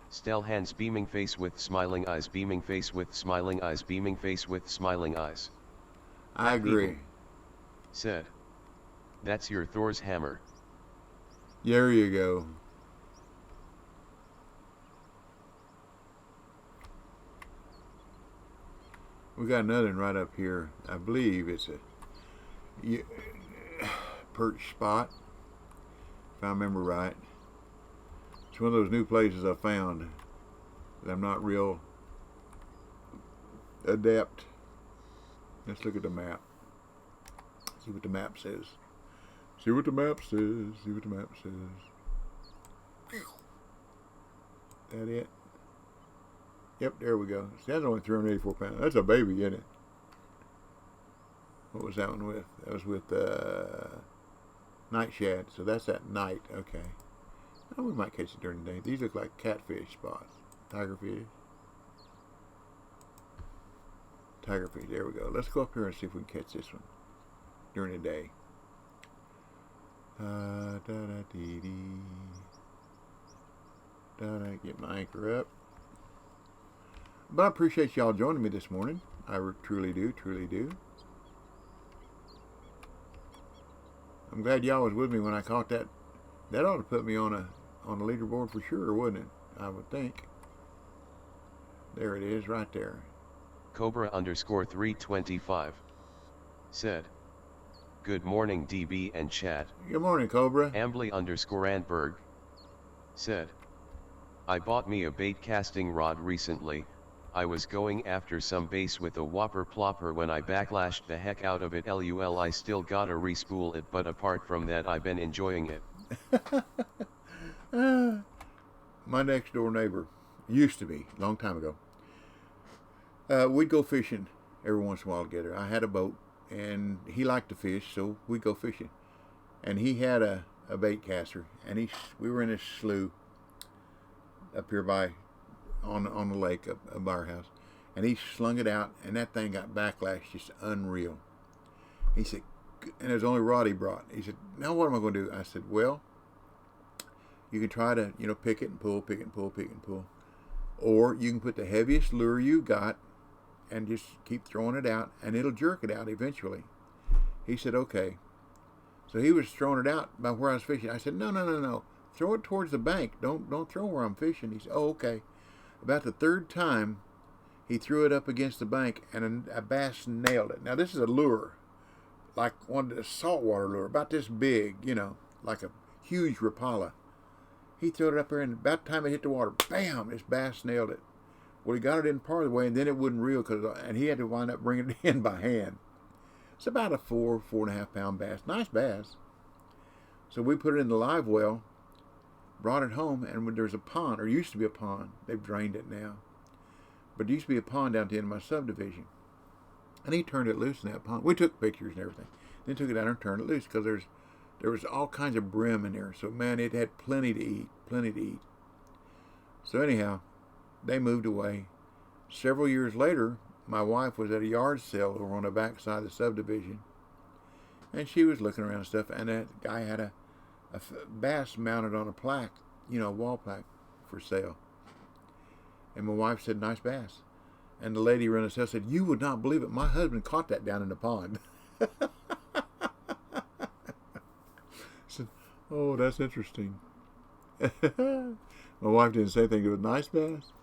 Still hands beaming face with smiling eyes, beaming face with smiling eyes, beaming face with smiling eyes. I agree. Said, that's your Thor's hammer. There you go. We got another one right up here. I believe it's a perch spot, if I remember right. It's one of those new places I found that I'm not real adept. Let's look at the map. See what the map says. See what the map says. See what the map says. That it? Yep, there we go. See, that's only 384 pounds. That's a baby, isn't it? What was that one with? That was with night shad. So that's at night. Okay. Well, we might catch it during the day. These look like catfish spots. Tigerfish. Tigerfish. There we go. Let's go up here and see if we can catch this one during the day. Da-da-dee-dee. Da-da. Get my anchor up. But I appreciate y'all joining me this morning. I truly do, truly do. I'm glad y'all was with me when I caught that. That ought to put me on a leaderboard for sure, wouldn't it? I would think. There it is, right there. Cobra_325 said, good morning DB and chat. Good morning, Cobra. Ambly_Antberg said, I bought me a bait casting rod recently. I was going after some bass with a whopper plopper when I backlashed the heck out of it. LUL, I still gotta respool it, but apart from that I've been enjoying it. My next door neighbor, used to be, a long time ago, we'd go fishing every once in a while together. I had a boat, and he liked to fish, so we'd go fishing. And he had a bait caster, and we were in this slough up here by on the lake up by our house, and he slung it out, and that thing got backlash just unreal. He said, and it was the only rod he brought. He said, now what am I going to do? I said, well, you can try to, pick it and pull, pick it and pull, pick it and pull. Or you can put the heaviest lure you got and just keep throwing it out, and it'll jerk it out eventually. He said, okay. So he was throwing it out by where I was fishing. I said, no. Throw it towards the bank. Don't throw where I'm fishing. He said, oh, okay. About the third time, he threw it up against the bank, and a bass nailed it. Now, this is a lure, like one of the saltwater lure, about this big, like a huge Rapala. He threw it up there, and about the time it hit the water, bam, this bass nailed it. Well, he got it in part of the way, and then it wouldn't reel, and he had to wind up bringing it in by hand. It's about a 4.5 pound bass. Nice bass. So we put it in the live well, brought it home, and when there's a pond, or used to be a pond, they've drained it now, but there used to be a pond down at the end of my subdivision, and he turned it loose in that pond. We took pictures and everything, then took it down and turned it loose, because there was all kinds of brim in there, so man, it had plenty to eat. So anyhow, they moved away. Several years later, my wife was at a yard sale over on the back side of the subdivision, and she was looking around and stuff, and that guy had a bass mounted on a plaque, a wall plaque for sale. And my wife said, nice bass. And the lady running the sale said, you would not believe it, my husband caught that down in the pond. I said, oh, that's interesting. My wife didn't say anything. It was nice bass,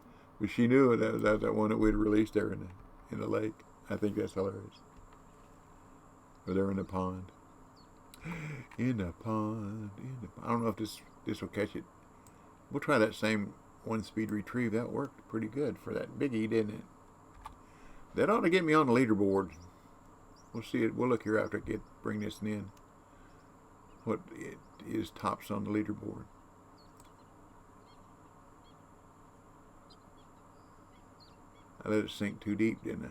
but she knew that was that one that we'd released there in the lake. I think that's hilarious. Or they're in the pond. In the pond. I don't know if this will catch it. We'll try that same 1 speed retrieve. That worked pretty good for that biggie, didn't it? That ought to get me on the leaderboard. We'll see it. We'll look here after I bring this in. What it is tops on the leaderboard. I let it sink too deep, didn't I?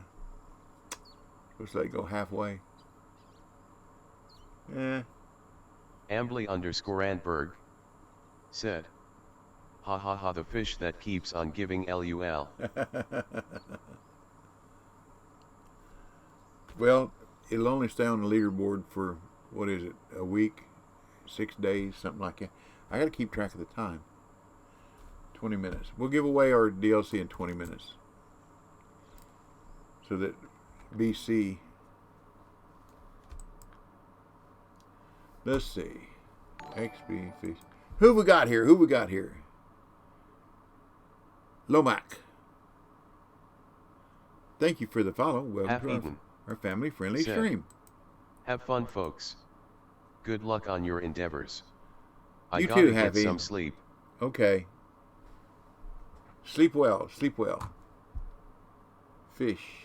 Supposed to let it go halfway. Ambly_Andberg said, "Ha ha ha, the fish that keeps on giving LUL." Well, it'll only stay on the leaderboard for, what is it, a week, 6 days, something like that. I got to keep track of the time. 20 minutes. We'll give away our DLC in 20 minutes. So that BC, let's see, XB fish. Who we got here? Who we got here? Lomac. Thank you for the follow. Welcome to our family-friendly stream. Have fun, folks. Good luck on your endeavors. You gotta too, get Happy. some sleep. Okay. Sleep well. Sleep well. Fish.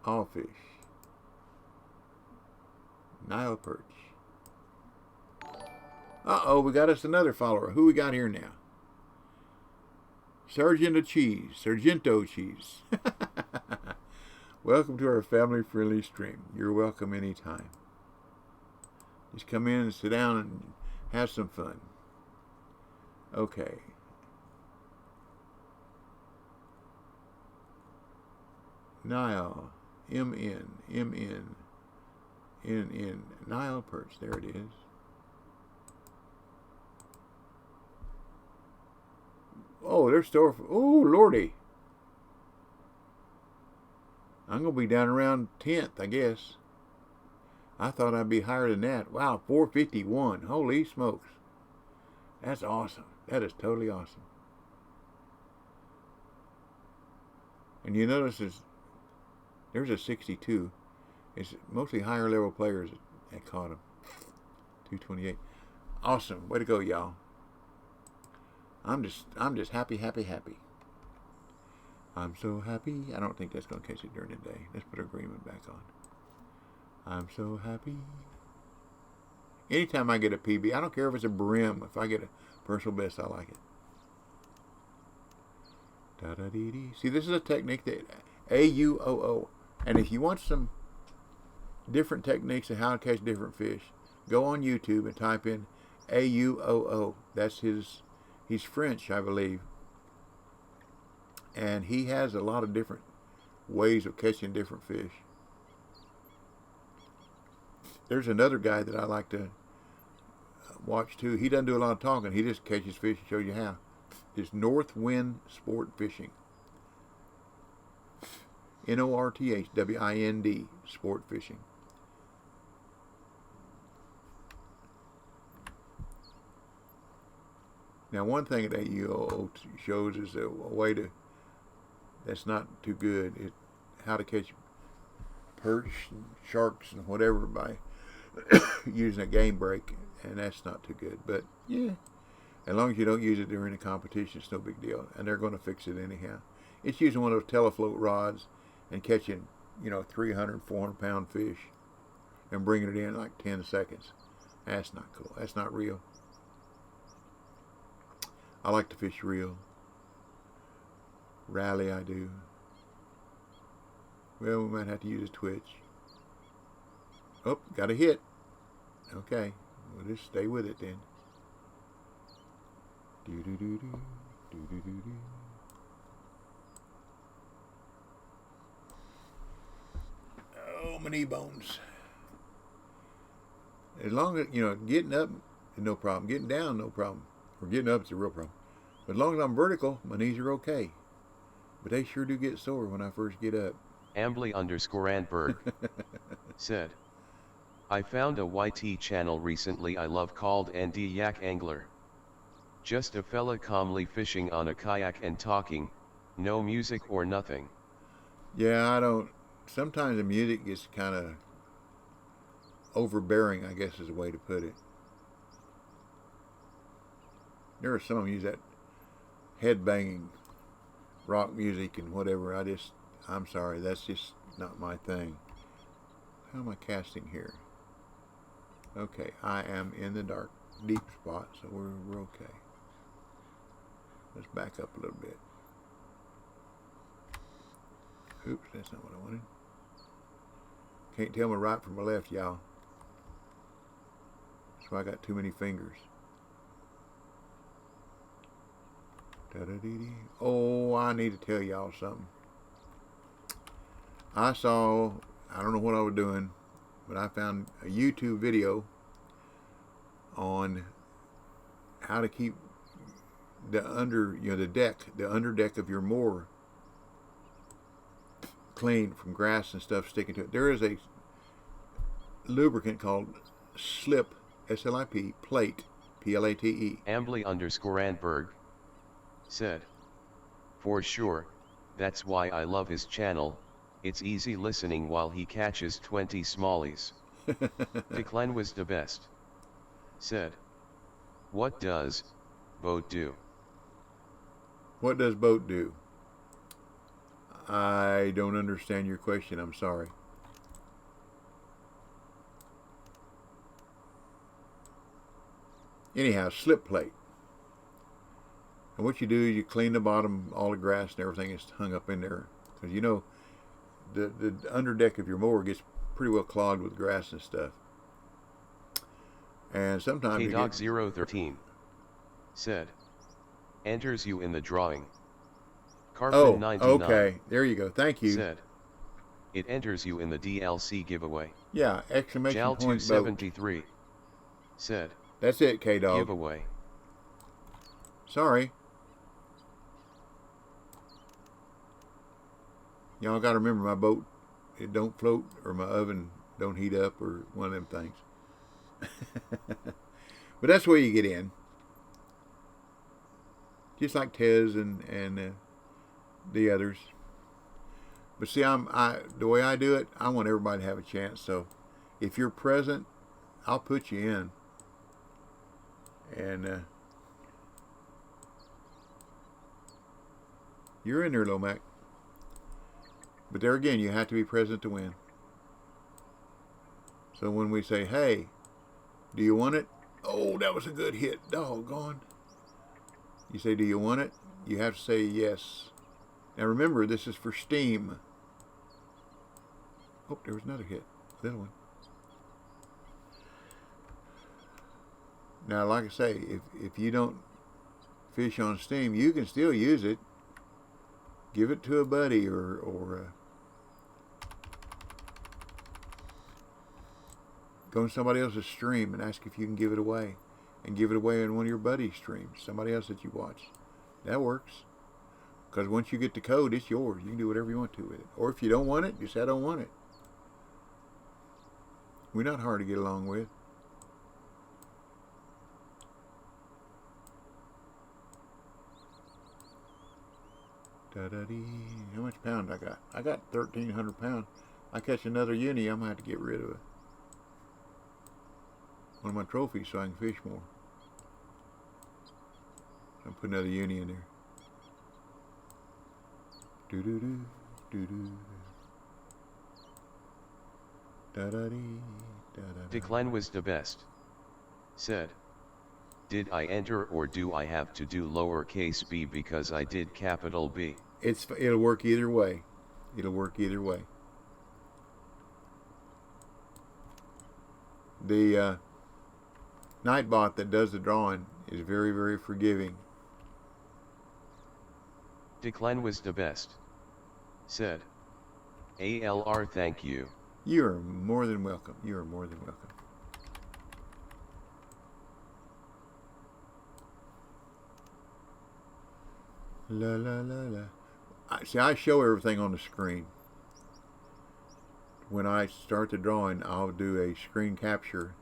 All fish. Nile perch. Uh-oh, we got us another follower. Who we got here now? Sargento Cheese. Welcome to our family-friendly stream. You're welcome anytime. Just come in and sit down and have some fun. Okay. Nile. M-N. Nile perch. There it is. Oh, there's store. Oh, Lordy. I'm going to be down around 10th, I guess. I thought I'd be higher than that. Wow, 451. Holy smokes. That's awesome. That is totally awesome. And you notice there's a 62. It's mostly higher level players that caught him. 228. Awesome. Way to go, y'all. I'm just happy. I'm so happy. I don't think that's going to catch it during the day. Let's put our agreement back on. I'm so happy. Anytime I get a PB, I don't care if it's a brim. If I get a personal best, I like it. Da-da-dee-dee. See, this is a technique that AUOO. And if you want some different techniques of how to catch different fish, go on YouTube and type in AUOO. That's he's French, I believe. And he has a lot of different ways of catching different fish. There's another guy that I like to watch too. He doesn't do a lot of talking. He just catches fish and shows you how. It's Northwind Sport Fishing. NORTHWIND Sport Fishing. Now, one thing that AUO shows is a way to, that's not too good, how to catch perch and sharks and whatever by using a game break, and that's not too good. But yeah, as long as you don't use it during a competition, it's no big deal, and they're going to fix it anyhow. It's using one of those telefloat rods and catching, 300, 400 pound fish and bringing it in like 10 seconds. That's not cool. That's not real. I like to fish reel. Rally, I do. Well, we might have to use a twitch. Oh, got a hit. Okay, we'll just stay with it then. Do-do-do-do, do-do-do-do. Oh, my knee bones. As long as, getting up is no problem. Getting down, no problem. Or getting up is a real problem. But as long as I'm vertical, my knees are okay. But they sure do get sore when I first get up. Ambly_Andberg said, I found a YT channel recently I love called Andy Yak Angler. Just a fella calmly fishing on a kayak and talking, no music or nothing. Yeah, I don't. Sometimes the music gets kind of overbearing, I guess is a way to put it. There are some of them use that head banging rock music and whatever. I'm sorry, that's just not my thing. How am I casting here? Okay, I am in the dark, deep spot, so we're okay. Let's back up a little bit. Oops, that's not what I wanted. Can't tell my right from my left, y'all. That's why I got too many fingers. Da-da-dee-dee. Oh, I need to tell y'all something. I don't know what I was doing, but I found a YouTube video on how to keep the the under deck of your mower clean from grass and stuff sticking to it. There is a lubricant called Slip, S-L-I-P, Plate, P-L-A-T-E. Ambly_Anberg said, "For sure, that's why I love his channel, it's easy listening while he catches 20 smallies." Declan was the best. Said, "What does boat do?" What does boat do? I don't understand your question, I'm sorry. Anyhow, slip plate. And what you do is you clean the bottom, all the grass and everything is hung up in there. Because you know, the underdeck of your mower gets pretty well clogged with grass and stuff. And sometimes KDog013 said, "Enters you in the drawing." Oh, Carpin99 okay. There you go. Thank you. said, "It enters you in the DLC giveaway." Yeah, exclamation point boat. Jal273 said, That's it, K-Dog. "Giveaway." Sorry. Y'all got to remember my boat, it don't float, or my oven don't heat up, or one of them things. But that's where you get in. Just like Tez and the others. But see, the way I do it, I want everybody to have a chance. So if you're present, I'll put you in. And you're in there, Lomac. But there again, you have to be present to win. So when we say, "Hey, do you want it?" Oh, that was a good hit. Doggone. You say, "Do you want it?" You have to say yes. Now remember, this is for Steam. Oh, there was another hit. Little one. Now, like I say, if you don't fish on Steam, you can still use it. Give it to a buddy or go on somebody else's stream and ask if you can give it away. And give it away in one of your buddies' streams, somebody else that you watch. That works. Because once you get the code, it's yours. You can do whatever you want to with it. Or if you don't want it, just say, "I don't want it." We're not hard to get along with. Da-da-dee. How much pound I got? I got 1,300 pounds. I catch another uni, I'm going to have to get rid of it. One of my trophies so I can fish more. I'll put another uni in there. Do-do-do, do-do. Da-da-dee, da-da-da. Declan was the best. Said, "Did I enter or do I have to do lowercase b because I did capital B?" It'll work either way. It'll work either way. The Nightbot that does the drawing is very, very forgiving. Declan was the best. Said, "ALR thank you." You are more than welcome. You are more than welcome. La la la la. See, I show everything on the screen. When I start the drawing, I'll do a screen capture,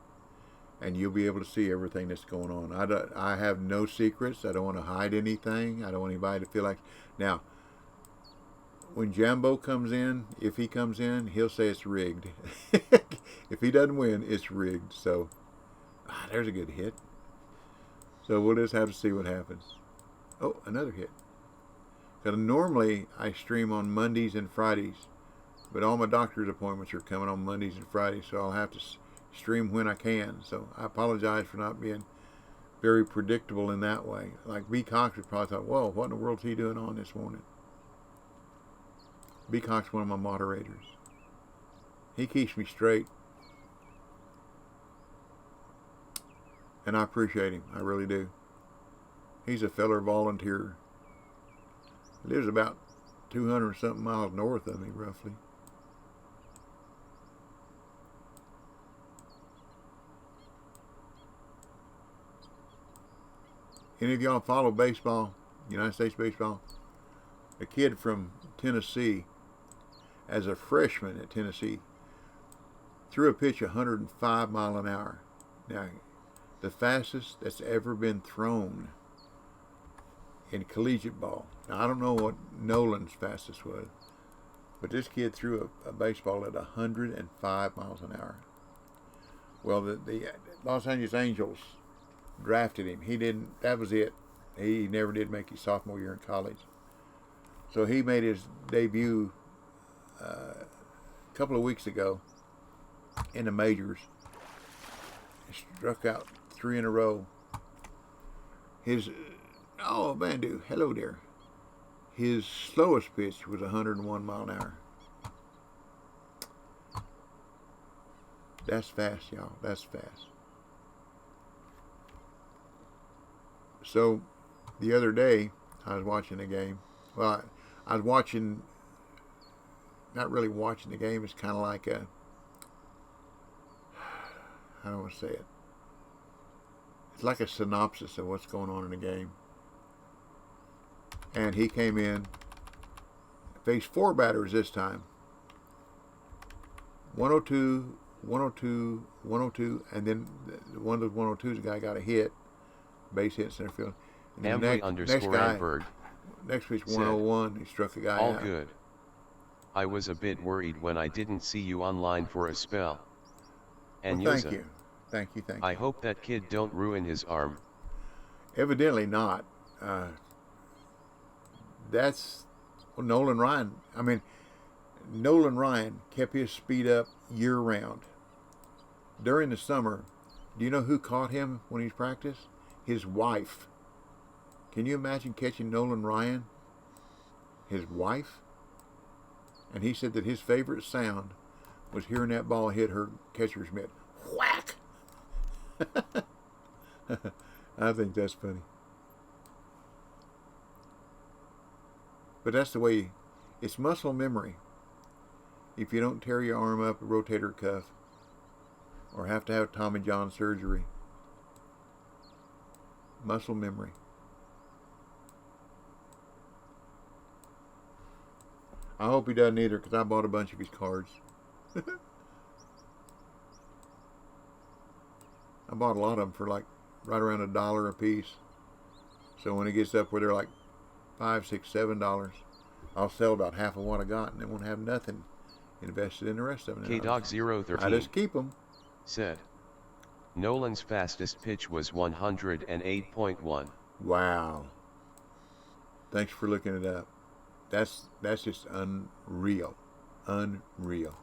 and you'll be able to see everything that's going on. I have no secrets. I don't want to hide anything. I don't want anybody to feel like... Now, when Jambo comes in, if he comes in, he'll say it's rigged. If he doesn't win, it's rigged. So, there's a good hit. So we'll just have to see what happens. Oh, another hit. Because normally I stream on Mondays and Fridays, but all my doctor's appointments are coming on Mondays and Fridays, so I'll have to stream when I can. So I apologize for not being very predictable in that way. Like B. Cox would probably thought, whoa, what in the world is he doing on this morning? B. Cox, one of my moderators. He keeps me straight. And I appreciate him. I really do. He's a feller volunteer. Lives about 200 something miles north of me, roughly. Any of y'all follow baseball, United States baseball? A kid from Tennessee, as a freshman at Tennessee, threw a pitch 105 mile an hour. Now, the fastest that's ever been thrown in collegiate ball. Now, I don't know what Nolan's fastest was, but this kid threw a baseball at 105 miles an hour. Well, the Los Angeles Angels drafted him. He didn't, that was it. He never did make his sophomore year in college. So he made his debut a couple of weeks ago in the majors. He struck out 3 in a row. Oh, Bandu, hello there. His slowest pitch was 101 mile an hour. That's fast, y'all. That's fast. So, the other day, I was watching a game. Well, I was watching, not really watching the game. It's kind of like a, I don't want to say it. It's like a synopsis of what's going on in the game. And he came in, faced 4 batters this time. 102, 102, 102, and then one of those 102s, the guy got a hit, base hit center field. And Ambly underscore Anberg. Next pitch 101, he struck a guy all out. Good. I was a bit worried when I didn't see you online for a spell. And well, thank you. Thank you. I hope that kid don't ruin his arm. Evidently not. That's Nolan Ryan. I mean, Nolan Ryan kept his speed up year round. During the summer, do you know who caught him when he's practiced? His wife. Can you imagine catching Nolan Ryan? His wife? And he said that his favorite sound was hearing that ball hit her catcher's mitt. Whack! I think that's funny. But that's the way, it's muscle memory. If you don't tear your arm up, a rotator cuff, or have to have Tommy John surgery, muscle memory. I hope he doesn't either, because I bought a bunch of his cards. I bought a lot of them for like right around $1 a piece. So when it gets up where they're like $5, $6, $7, I'll sell about half of what I got, and then won't have nothing invested in the rest of it. KDog013 I just keep them. Said Nolan's fastest pitch was 108.1. Wow. Thanks for looking it up. That's just unreal. Unreal.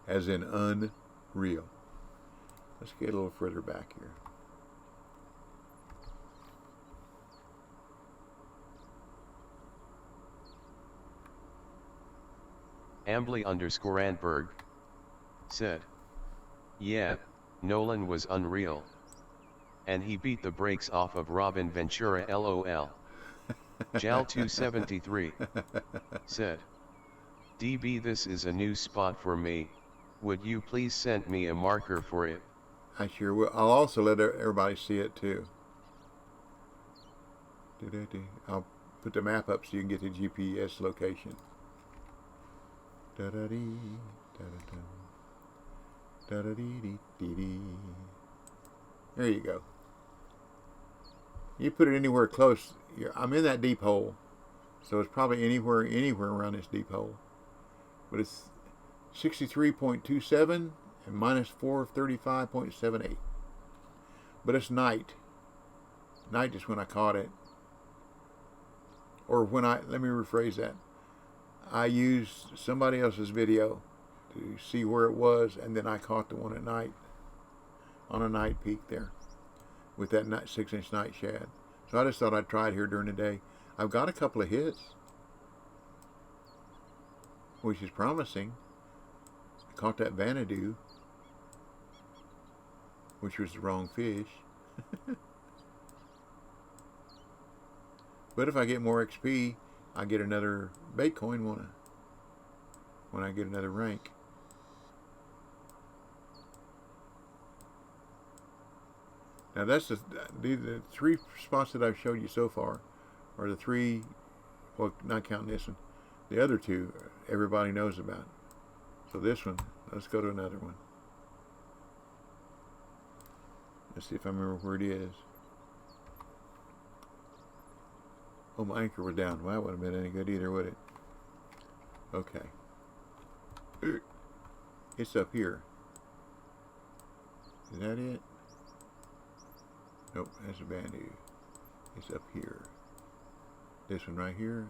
As in unreal. Let's get a little further back here. Ambly underscore Anberg said, yeah, Nolan was unreal. And he beat the brakes off of Robin Ventura LOL. Jal273 said, DB, this is a new spot for me. Would you please send me a marker for it? I sure will. I'll also let everybody see it too. I'll put the map up so you can get the GPS location. There you go. You put it anywhere close. I'm in that deep hole, so it's probably anywhere around this deep hole. But it's 63.27 and minus 435.78. But it's night. night is when I caught it. Or let me rephrase that. I used somebody else's video to see where it was, and then I caught the one at night, on a night peak there, with that 6-inch night shad. So I just thought I'd try it here during the day. I've got a couple of hits, which is promising. I caught that Vanadoo, which was the wrong fish. But if I get more XP, I get another bait coin, won't I? When I get another rank. Now that's the 3 spots that I've showed you so far, are the 3, well, not counting this one. The other 2, everybody knows about. So this one, let's go to another one. Let's see if I remember where it is. Oh, my anchor was down. Well, that wouldn't have been any good either, would it? Okay. It's up here. Is that it? Nope, that's a Vanadoo. It's up here. This one right here.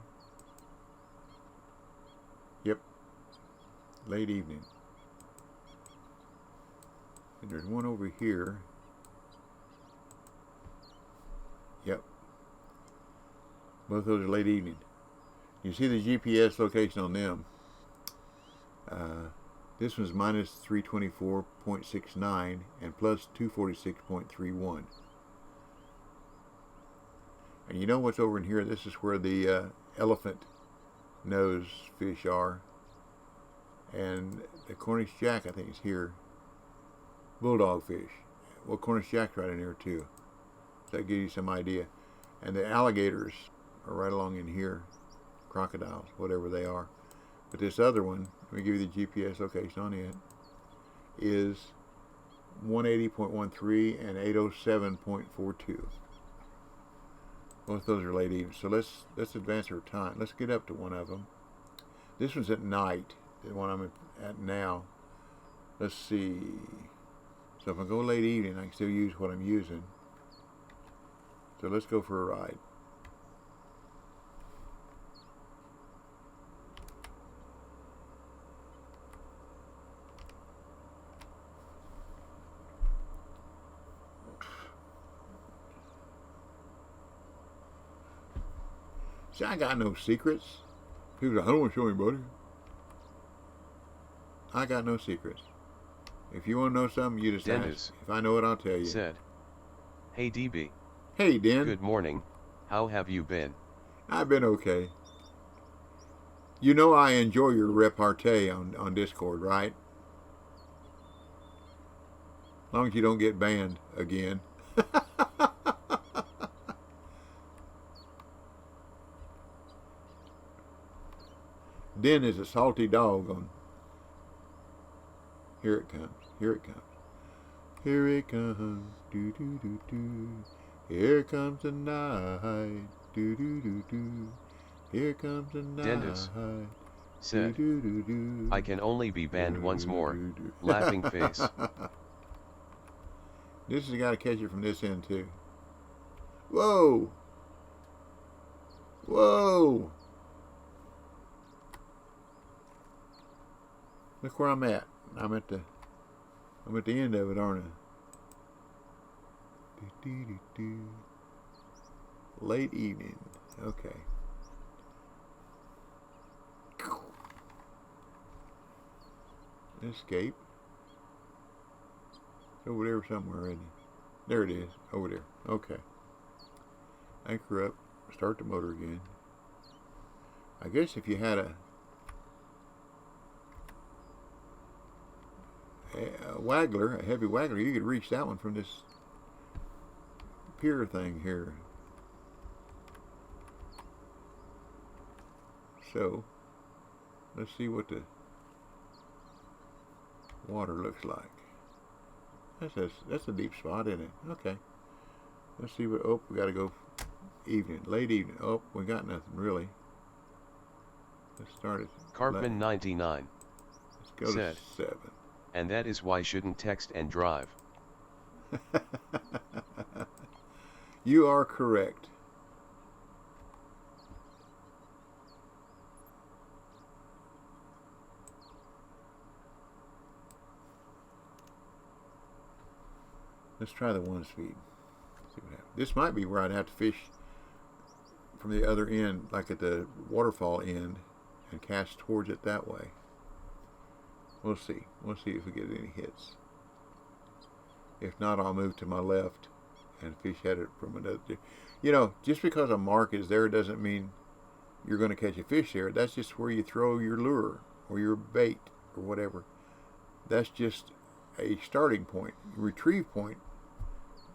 Yep. Late evening. And there's one over here. Yep. Both those are late evening. You see the GPS location on them. This one's minus 324.69 and plus 246.31. And you know what's over in here? This is where the elephant nose fish are. And the Cornish Jack, I think, is here. Bulldog fish. Well, Cornish Jack's right in here too. So that gives you some idea. And the alligators are right along in here. Crocodiles, whatever they are. But this other one, let me give you the GPS location on it, is 180.13 and 807.42. Both those are late evening. So let's advance our time. Let's get up to one of them. This one's at night, the one I'm at now. Let's see. So if I go late evening, I can still use what I'm using. So let's go for a ride. See, I got no secrets. People say, I don't want to show anybody. I got no secrets. If you want to know something, you just Dennis, ask. If I know it, I'll tell you. Said, hey DB. Hey, Den. Good morning. How have you been? I've been okay. You know I enjoy your repartee on Discord, right? As long as you don't get banned again. Den is a salty dog on. Here it comes. Here it comes. Here it comes. Do do do do. Here comes the night. Do do do do. Here comes the night. Dennis said, do, do, do, I can only be banned once more. Laughing face. This has got to catch it from this end too. Whoa! Whoa! Look where I'm at. I'm at the end of it, aren't I? Do, do, do, do. Late evening. Okay. Escape. It's over there somewhere, isn't it? There it is. Over there. Okay. Anchor up. Start the motor again. I guess if you had a waggler, a heavy waggler, you could reach that one from this pier thing here. So, let's see what the water looks like. That's a deep spot, isn't it? Okay. Let's see what. Oh, we got to go evening, late evening. Oh, we got nothing really. Let's start it. Cartman 99. Let's go said, to 7. And that is why shouldn't text and drive. You are correct. Let's try the 1 speed. See what happens. This might be where I'd have to fish from the other end, like at the waterfall end, and cast towards it that way. We'll see. We'll see if we get any hits. If not, I'll move to my left and fish at it from another. You know, just because a mark is there doesn't mean you're going to catch a fish there. That's just where you throw your lure or your bait or whatever. That's just a starting point. Retrieve point,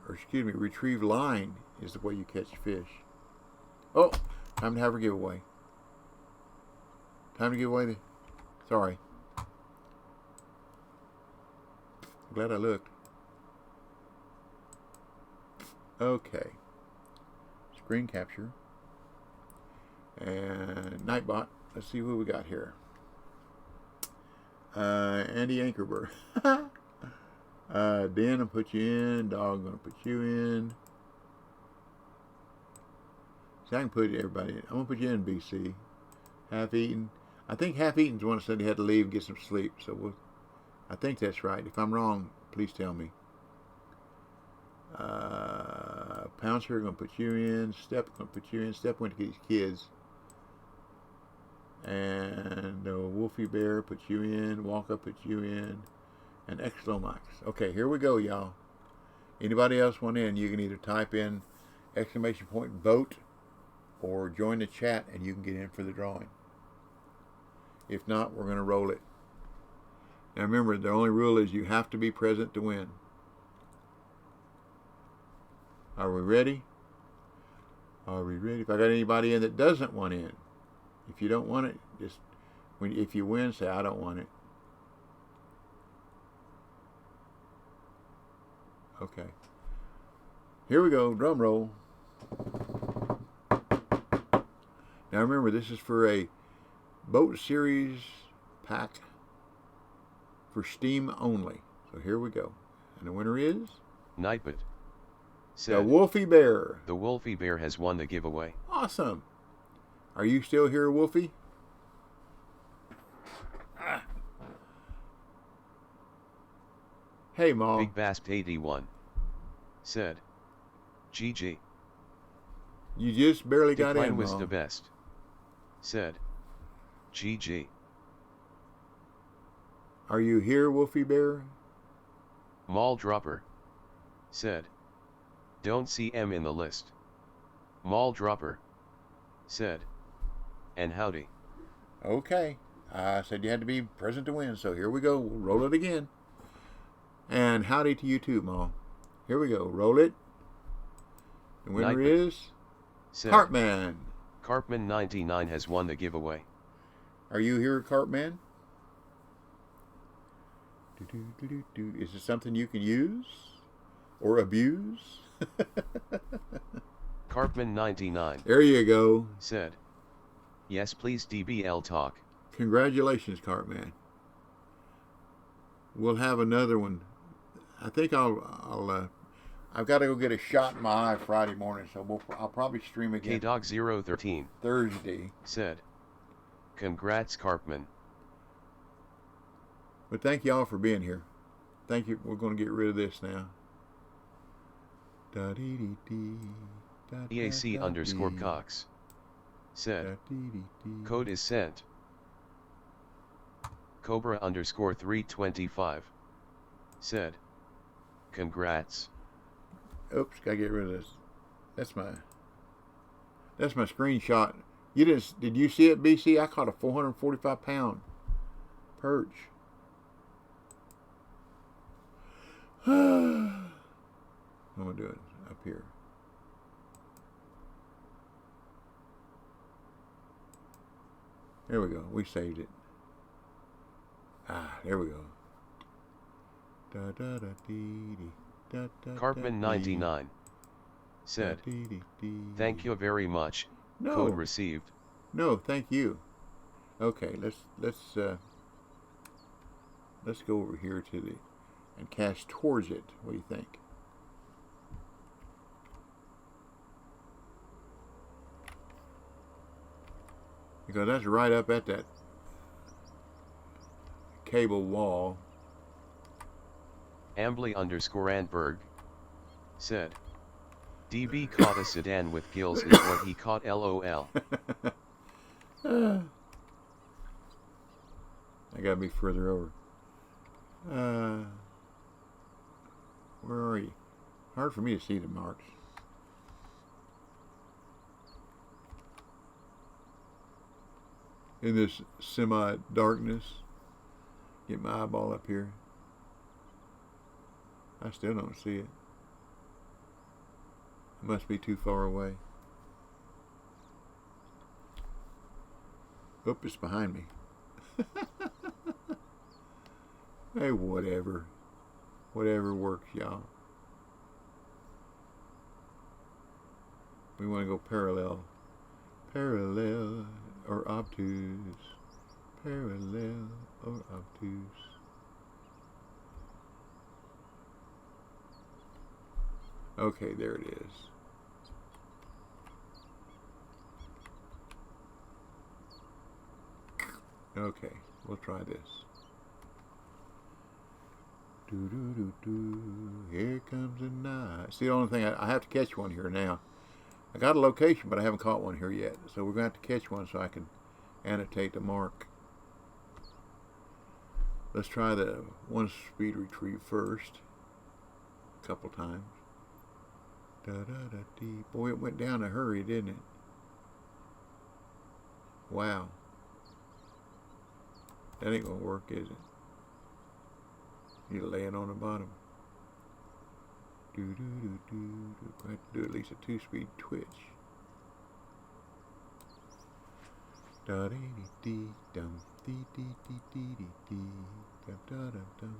or excuse me, retrieve line is the way you catch fish. Oh, time to have her giveaway. Time to give away the. Sorry. I'm glad I looked. Okay. Screen capture. And Nightbot. Let's see what we got here. Andy Anchorberg. Dan, I'll put you in. Dog, gonna put you in. See, I can put everybody in. I'm gonna put you in, BC. Half Eaten. I think Half Eaten's the one that said he had to leave and get some sleep. So I think that's right. If I'm wrong, please tell me. Pouncer, gonna put you in. Step, gonna put you in. Step went to get his kids. And Wolfie Bear, put you in. Walker, put you in. And Exlomax. Okay, here we go, y'all. Anybody else want in, you can either type in !vote or join the chat and you can get in for the drawing. If not, we're going to roll it. Now remember, the only rule is you have to be present to win. Are we ready? Are we ready? If I got anybody in that doesn't want in, if you don't want it, just if you win, say I don't want it. Okay. Here we go. Drum roll. Now remember, this is for a boat series pack for Steam only. So here we go. And the winner is Nightbot. The Wolfie Bear. The Wolfie Bear has won the giveaway. Awesome. Are you still here, Wolfie? Ah. Hey, Mom. Big Bass 81 said, GG. You just barely got in, Decline was Mom. the best. Said, GG. Are you here, Wolfie Bear? Mall Dropper said, don't see M in the list. Mall Dropper said, and howdy. Okay. I said you had to be present to win, so here we go. We'll roll it again. And howdy to you too, Ma. Here we go. Roll it. The winner is Carpman. Carpman 99 has won the giveaway. Are you here, Carpman? Is it something you can use or abuse? Carpman 99. There you go. Said, yes, please DBL talk. Congratulations, Carpman. We'll have another one. I think I've got to go get a shot in my eye Friday morning, so I'll probably stream again. KDog013 Thursday. Said, congrats, Carpman. But thank y'all for being here. Thank you. We're going to get rid of this now. EAC_Cox said, code is sent. Cobra_325 said, congrats. Oops, gotta get rid of this. That's my screenshot. Did you see it, BC? I caught a 445-pound perch. I'm gonna do it up here. There we go. We saved it. There we go. Carpman 99 said, thank you very much. No. Code received. No, thank you. Okay, let's go over here to and cast towards it. What do you think? because that's right up at that cable wall. Ambly_Andberg said, DB caught a sedan with gills is what he caught, lol. I gotta be further over. Where are you? Hard for me to see the marks. In this semi-darkness. Get my eyeball up here. I still don't see it. It must be too far away. Oop, it's behind me. Hey, whatever. Whatever works, y'all. We want to go parallel. Parallel or obtuse. Parallel or obtuse. Okay, there it is. Okay, we'll try this. Do do do do. Here comes the night. See, the only thing I have to catch one here now. I got a location, but I haven't caught one here yet. So we're going to have to catch one so I can annotate the mark. Let's try the one-speed retrieve first. A couple times. Da da da dee. Boy, it went down in a hurry, didn't it? Wow. That ain't gonna work, is it? You're laying on the bottom. Do do do do do. I have to do at least a 2-speed twitch. Da dee dee dee dum dee dee dee dee dee dee dum da dum dum.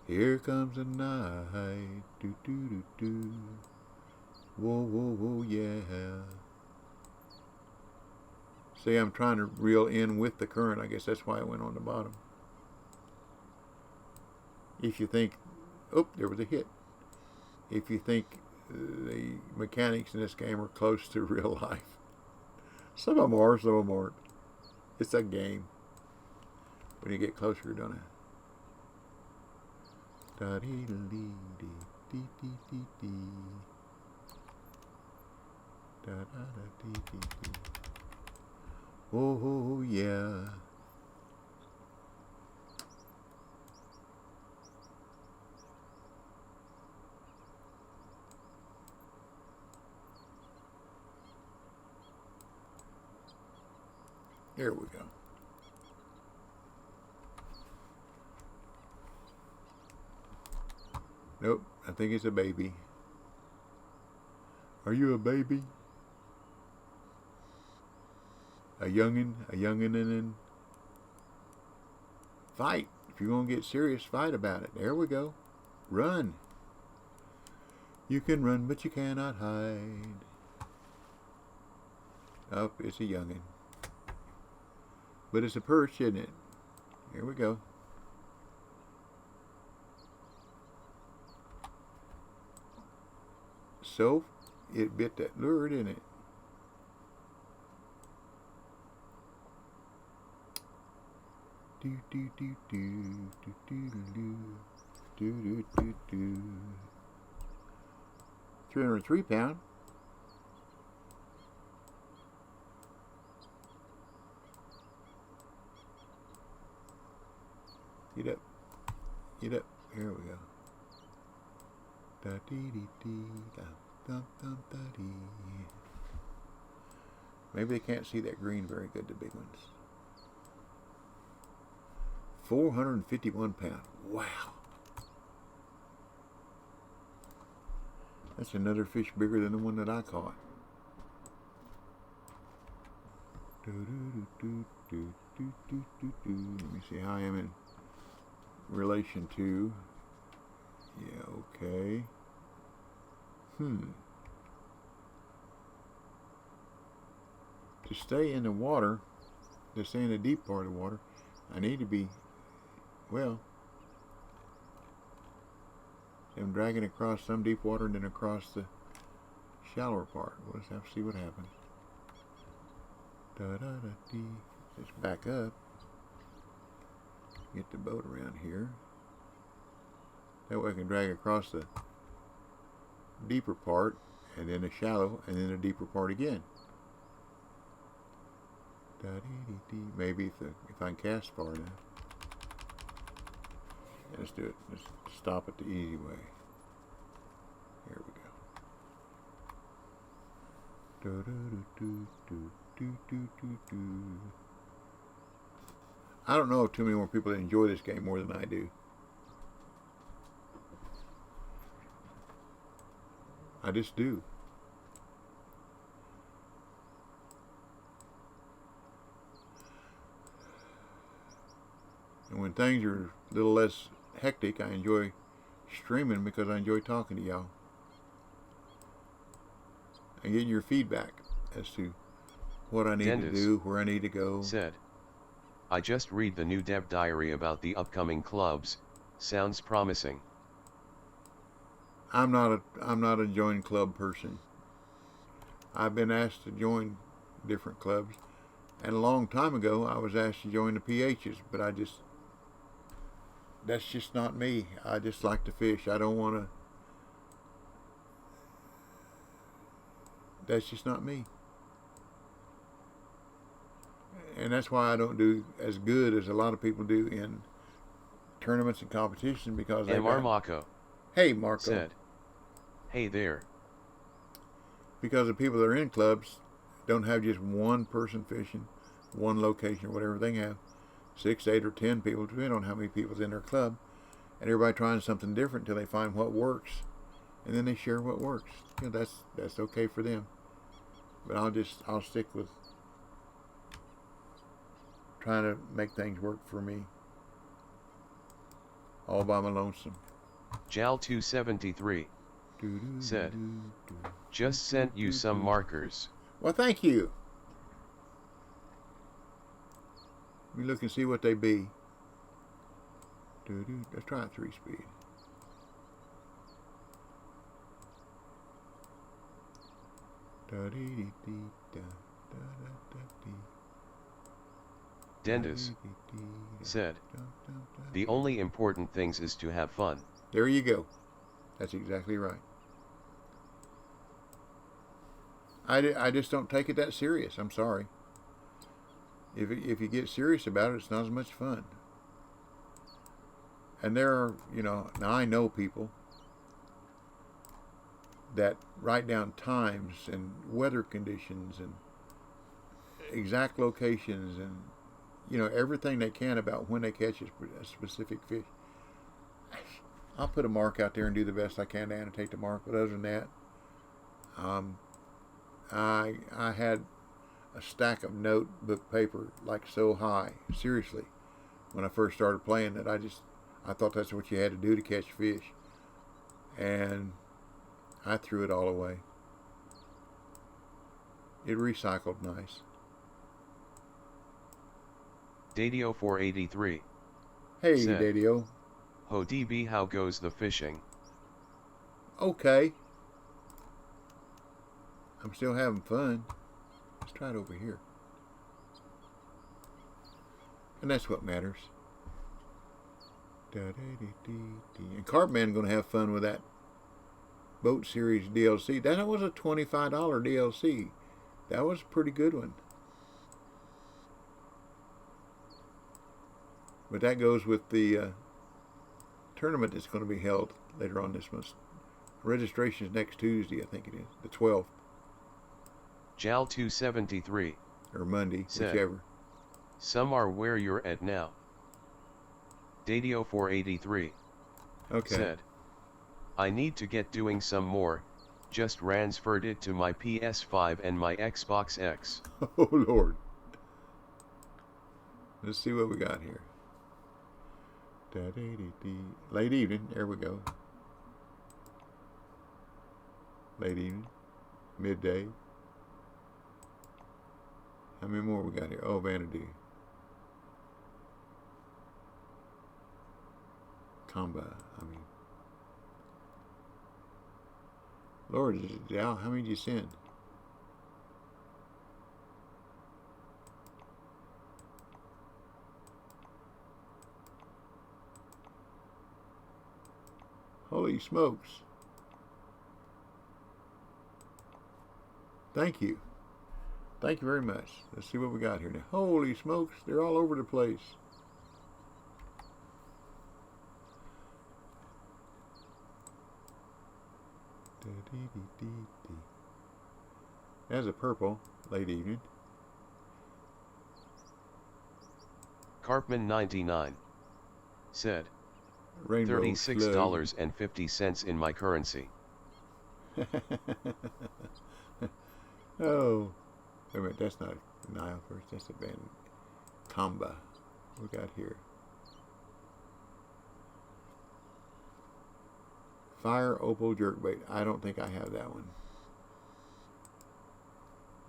Here comes the night. Do do do do. Whoa whoa whoa yeah. See, I'm trying to reel in with the current. I guess that's why I went on the bottom. If you think, oh, there was a hit. If you think the mechanics in this game are close to real life. Some of them are, some of them aren't. It's a game. When you get closer, don't it? Da dee dee dee dee dee dee dee. Da da da dee dee dee. Oh yeah. There we go. Nope, I think it's a baby. Are you a baby? A youngin', and fight. If you're gonna get serious, fight about it. There we go. Run. You can run, but you cannot hide. Oh, it's a youngin'. But it's a perch, isn't it? Here we go. So, it bit that lure, didn't it? Do do do do do do do do do do. 303 pound. Get up. Get up. Here we go. Da dee dee dee da dum dum da dee. Maybe they can't see that green very good, the big ones. 451 pounds. Wow. That's another fish bigger than the one that I caught. Do, do, do, do, do, do, do, do. Let me see how I am in relation to. Yeah, okay. To stay in the water, to stay in the deep part of the water, I need to be, well, I'm dragging across some deep water and then across the shallower part. We'll just have to see what happens. Da-da-da-dee. Let's back up. Get the boat around here. That way I can drag across the deeper part, and then a shallow, and then a deeper part again. Da-dee-dee-dee. Maybe if I can cast far enough. Let's do it. Let's stop it the easy way. Here we go. I don't know if too many more people enjoy this game more than I do. I just do. And when things are a little less hectic, I enjoy streaming because I enjoy talking to y'all and getting your feedback as to what I need to do, where I need to go. Said, I just read the new dev diary about the upcoming clubs. Sounds promising. I'm not a join club person. I've been asked to join different clubs, and a long time ago I was asked to join the PHs, but that's just not me. I just like to fish. I don't want to. That's just not me. And that's why I don't do as good as a lot of people do in tournaments and competition, because Marco. Hey, Marco. Said, hey there. Because the people that are in clubs don't have just one person fishing, one location or whatever. They have 6, 8, or 10 people, depending on how many people's in their club, and everybody trying something different until they find what works, and then they share what works. You know, that's okay for them. But I'll stick with trying to make things work for me, all by my lonesome. Jal273 said, just sent you some markers. Well, thank you. Let me look and see what they be. Let's try a 3-speed. Dendis said, the only important things is to have fun. There you go. That's exactly right. I just don't take it that serious. I'm sorry. If you get serious about it, it's not as much fun. And there are, now I know people that write down times and weather conditions and exact locations and, everything they can about when they catch a specific fish. I'll put a mark out there and do the best I can to annotate the mark. But other than that, I had a stack of notebook paper like so high, seriously, when I first started playing, that I thought that's what you had to do to catch fish, and I threw it all away. It recycled nice. Dadio 483. Hey, Dadio. Ho DB, how goes the fishing? Okay. I'm still having fun. Let's try it over here. And that's what matters. And Carpman's going to have fun with that Boat Series DLC. That was a $25 DLC. That was a pretty good one. But that goes with the tournament that's going to be held later on this month. Registration is next Tuesday, I think it is, the 12th. Jal273. Or Monday, said, whichever. Some are where you're at now. Dadio 483. Okay. Said, I need to get doing some more. Just transferred it to my PS5 and my Xbox X. Oh, Lord. Let's see what we got here. Late evening. There we go. Late evening. Midday. How many more we got here? Oh, Vanity. Combat. Lord, how many did you send? Holy smokes. Thank you. Thank you very much. Let's see what we got here now. Holy smokes, they're all over the place. There's a purple, late evening. Carpman 99 said, Rainbow $36.50 in my currency. Oh, wait a minute, that's not NILE first, that's a band. Kamba. What we got here? Fire Opal Jerkbait. I don't think I have that one.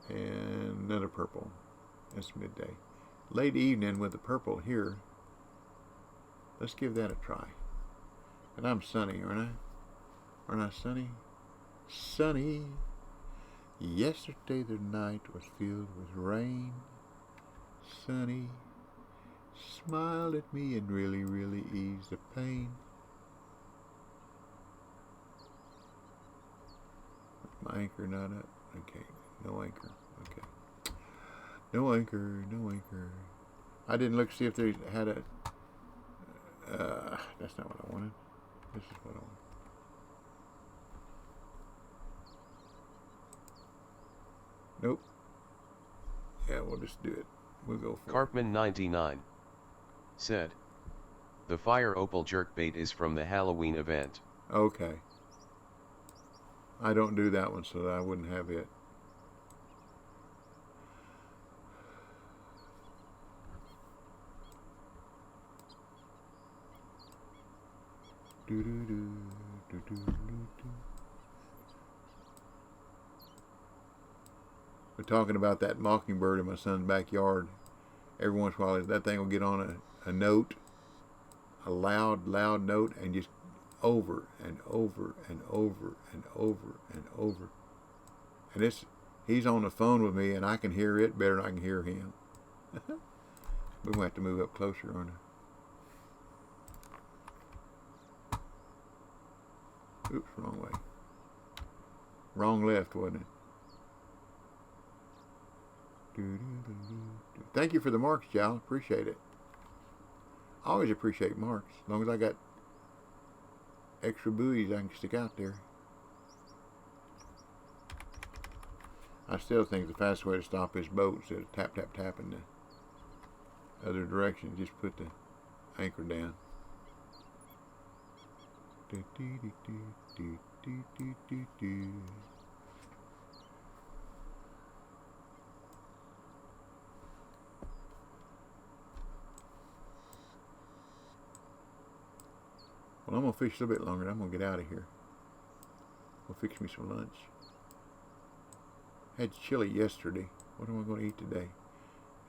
And another purple. It's midday. Late evening with the purple here. Let's give that a try. And I'm sunny, aren't I? Aren't I sunny? Sunny. Yesterday the night was filled with rain. Sunny. Smiled at me and really, really eased the pain. My anchor not up. Okay. No anchor. Okay. No anchor. No anchor. I didn't look to see if they had a... that's not what I wanted. This is what I want. Nope. Yeah, we'll just do it. We'll go for Carpman 99 said, the Fire Opal Jerkbait is from the Halloween event. Okay. I don't do that one, so that I wouldn't have it. We're talking about that mockingbird in my son's backyard. Every once in a while, that thing will get on a note, a loud note, and just over and over and over and over and over. And he's on the phone with me, and I can hear it better than I can hear him. We're going to have to move up closer, aren't I? Oops, wrong way. Wrong left, wasn't it? Thank you for the marks, Jal. Appreciate it. I always appreciate marks. As long as I got extra buoys I can stick out there. I still think the fastest way to stop this boat is to tap, tap, tap in the other direction. Just put the anchor down. Well, I'm going to fish a little bit longer. I'm going to get out of here. We'll fix me some lunch. Had chili yesterday. What am I going to eat today?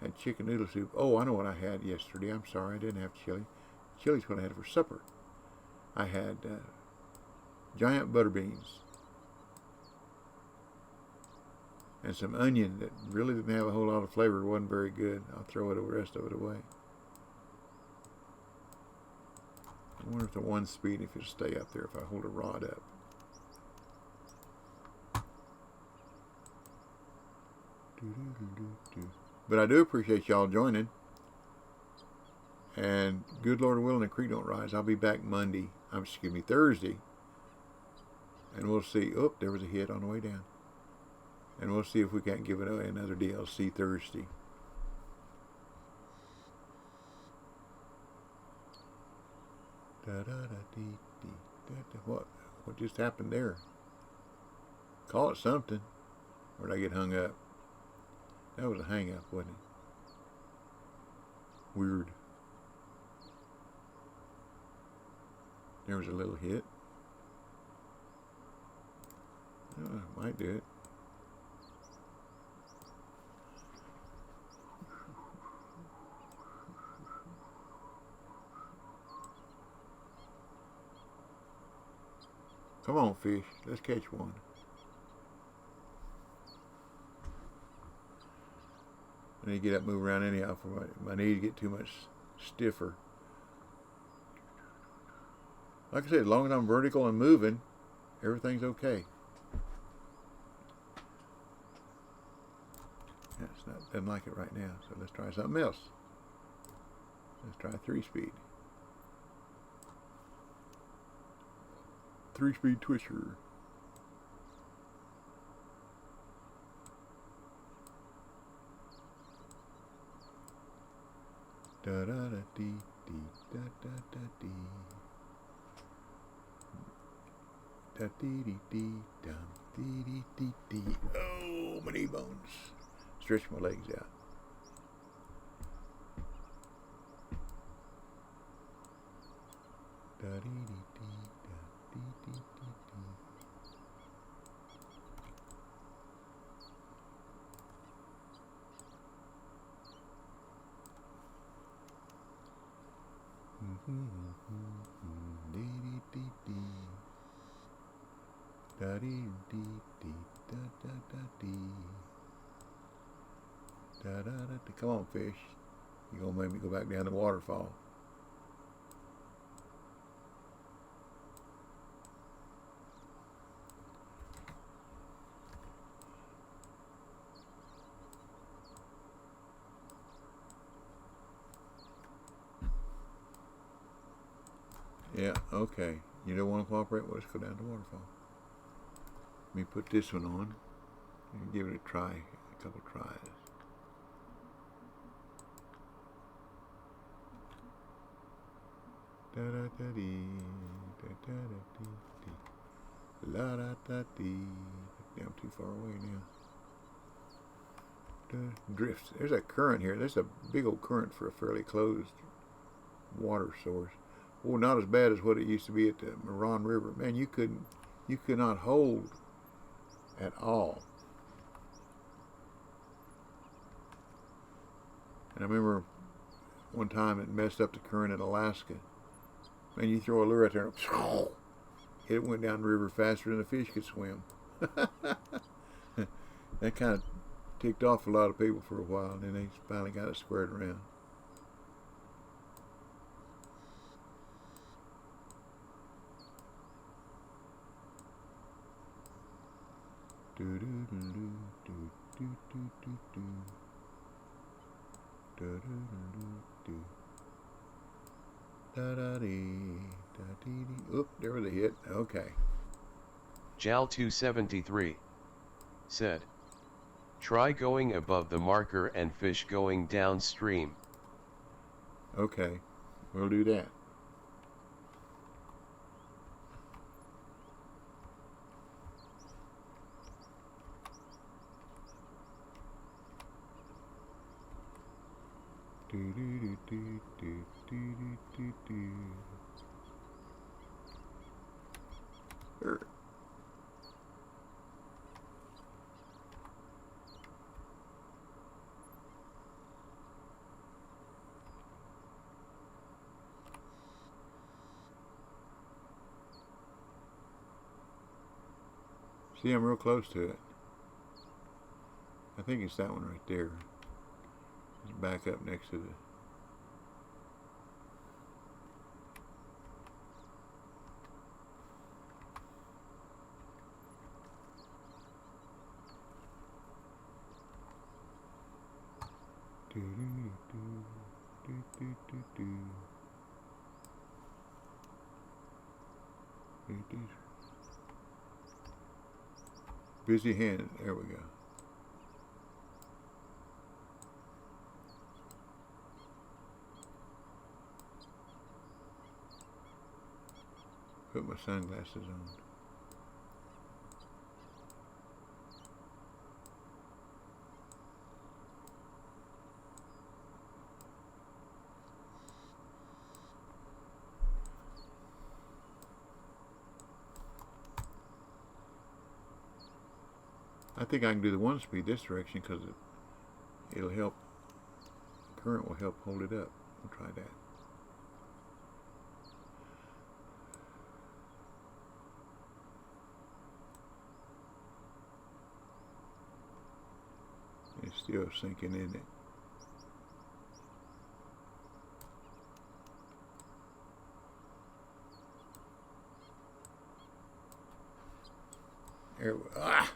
Had chicken noodle soup. Oh, I know what I had yesterday. I'm sorry, I didn't have chili. Chili's what I had for supper. I had giant butter beans and some onion that really didn't have a whole lot of flavor. It wasn't very good. I'll throw the rest of it away. I wonder if the 1 speed, if it'll stay up there if I hold a rod up. But I do appreciate y'all joining. And good Lord willing, the creek don't rise. I'll be back Thursday. And we'll see. Oh, there was a hit on the way down. And we'll see if we can't give it another DLC Thursday. What just happened there? Call it something. Or did I get hung up? That was a hang up, wasn't it? Weird. There was a little hit. Oh, might do it. Come on, fish. Let's catch one. I need to get up and move around anyhow for my knee to get too much stiffer. Like I said, as long as I'm vertical and moving, everything's okay. It's not, doesn't like it right now, so let's try something else. Let's try 3-speed. 3-speed twitcher. Da da da dee dee da da da dee. Da dee dee dee dum dee dee dee dee. Oh, my knee bones. Stretch my legs out. Da dee dee dee da dee dee dee dee. Dee dee dee dee. Da dee dee dee da da da dee. Da da da da. Come on, fish. You're gonna make me go back down the waterfall. Yeah, okay. You don't want to cooperate? Well, let's go down to the waterfall. Let me put this one on and give it a try, a couple tries. Da da da dee, da da da dee dee, la da da dee. I'm too far away now. Drifts. There's a current here. There's a big old current for a fairly closed water source. Well, not as bad as what it used to be at the Moran River. Man, you could not hold at all. And I remember one time it messed up the current in Alaska. Man, you throw a lure out there and it went down the river faster than the fish could swim. That kind of ticked off a lot of people for a while, and then they finally got it squared around. Do do do do do do do do do do do do. Da da dee da dee dee. Oop, there was a hit. Okay. Jal273 said, try going above the marker and fish going downstream. Okay, we'll do that. Do do do do do do do do do. See, I'm real close to it. I think it's that one right there. It's back up next to the... Do do do do do do do. Do do. Busy hand. There we go. Put my sunglasses on. I think I can do the 1-speed this direction because it'll help. The current will help hold it up. We'll try that. It's still sinking in it. There we, ah!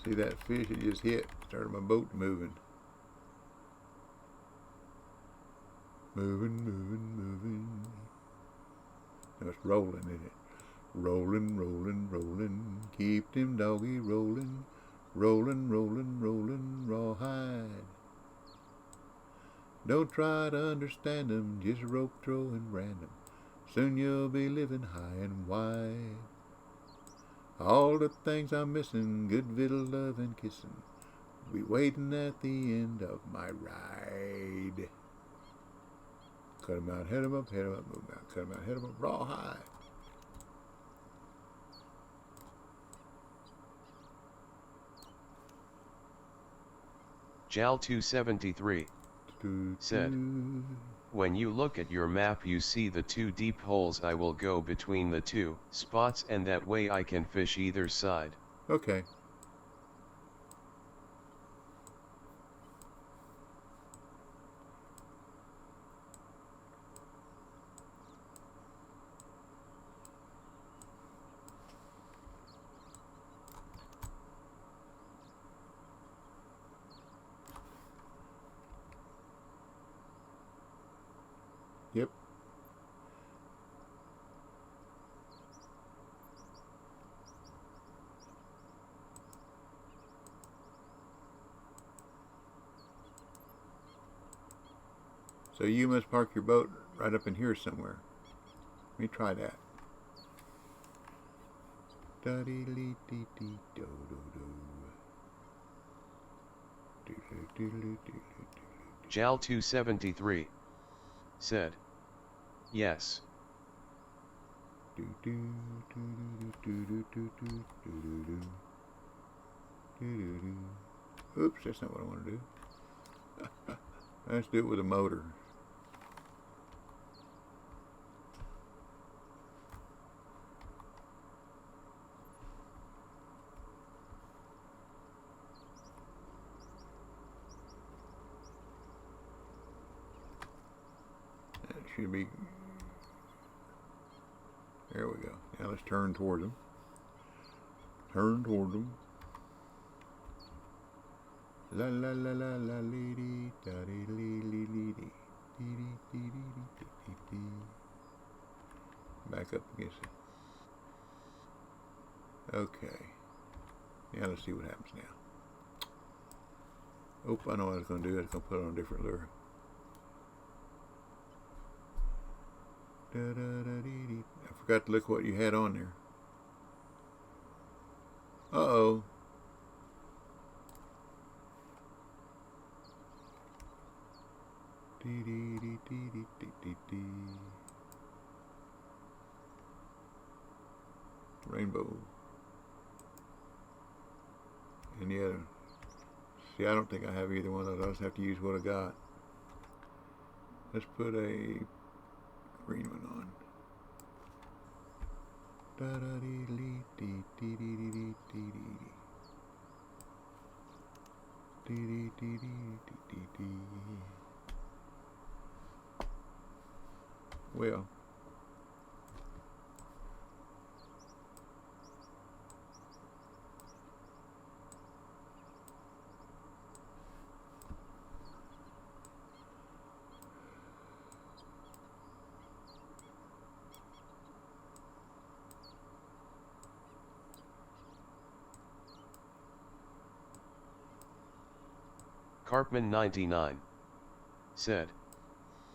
See that fish it just hit? Started my boat moving. Moving. Now it's rolling, isn't it? Rolling. Keep them doggy rolling. Rolling, rawhide. Don't try to understand them, just rope throwing random. Soon you'll be living high and wide. All the things I'm missing, good victual, love, and kissing, be waiting at the end of my ride. Cut 'em out, head 'em up, move out. Cut 'em out, head 'em up, rawhide. Jal 273 said, when you look at your map you see the 2 deep holes. I will go between the 2 spots and that way I can fish either side. Okay. Yep. So you must park your boat right up in here somewhere. Let me try that. Jal 273 said, yes. Oops, that's not what I want to do. Let's do it with a motor. That should be. There we go. Now let's turn toward them. Turn toward them. La la la la la lady da dee lee lee lee dee dee dee dee dee. Back up against it. Okay. Now let's see what happens now. Oh, I know what I was going to do. I was going to put it on a different lure. Da, da, da, dee, dee. I forgot to look what you had on there. Uh-oh. Dee, dee, dee, dee, dee, dee, dee, dee. Rainbow. And the other. See, I don't think I have either one of those. I'll just have to use what I got. Let's put a green one on. Da da dee dee dee dee dee dee dee dee dee dee dee dee dee. Well, Carpman 99 said,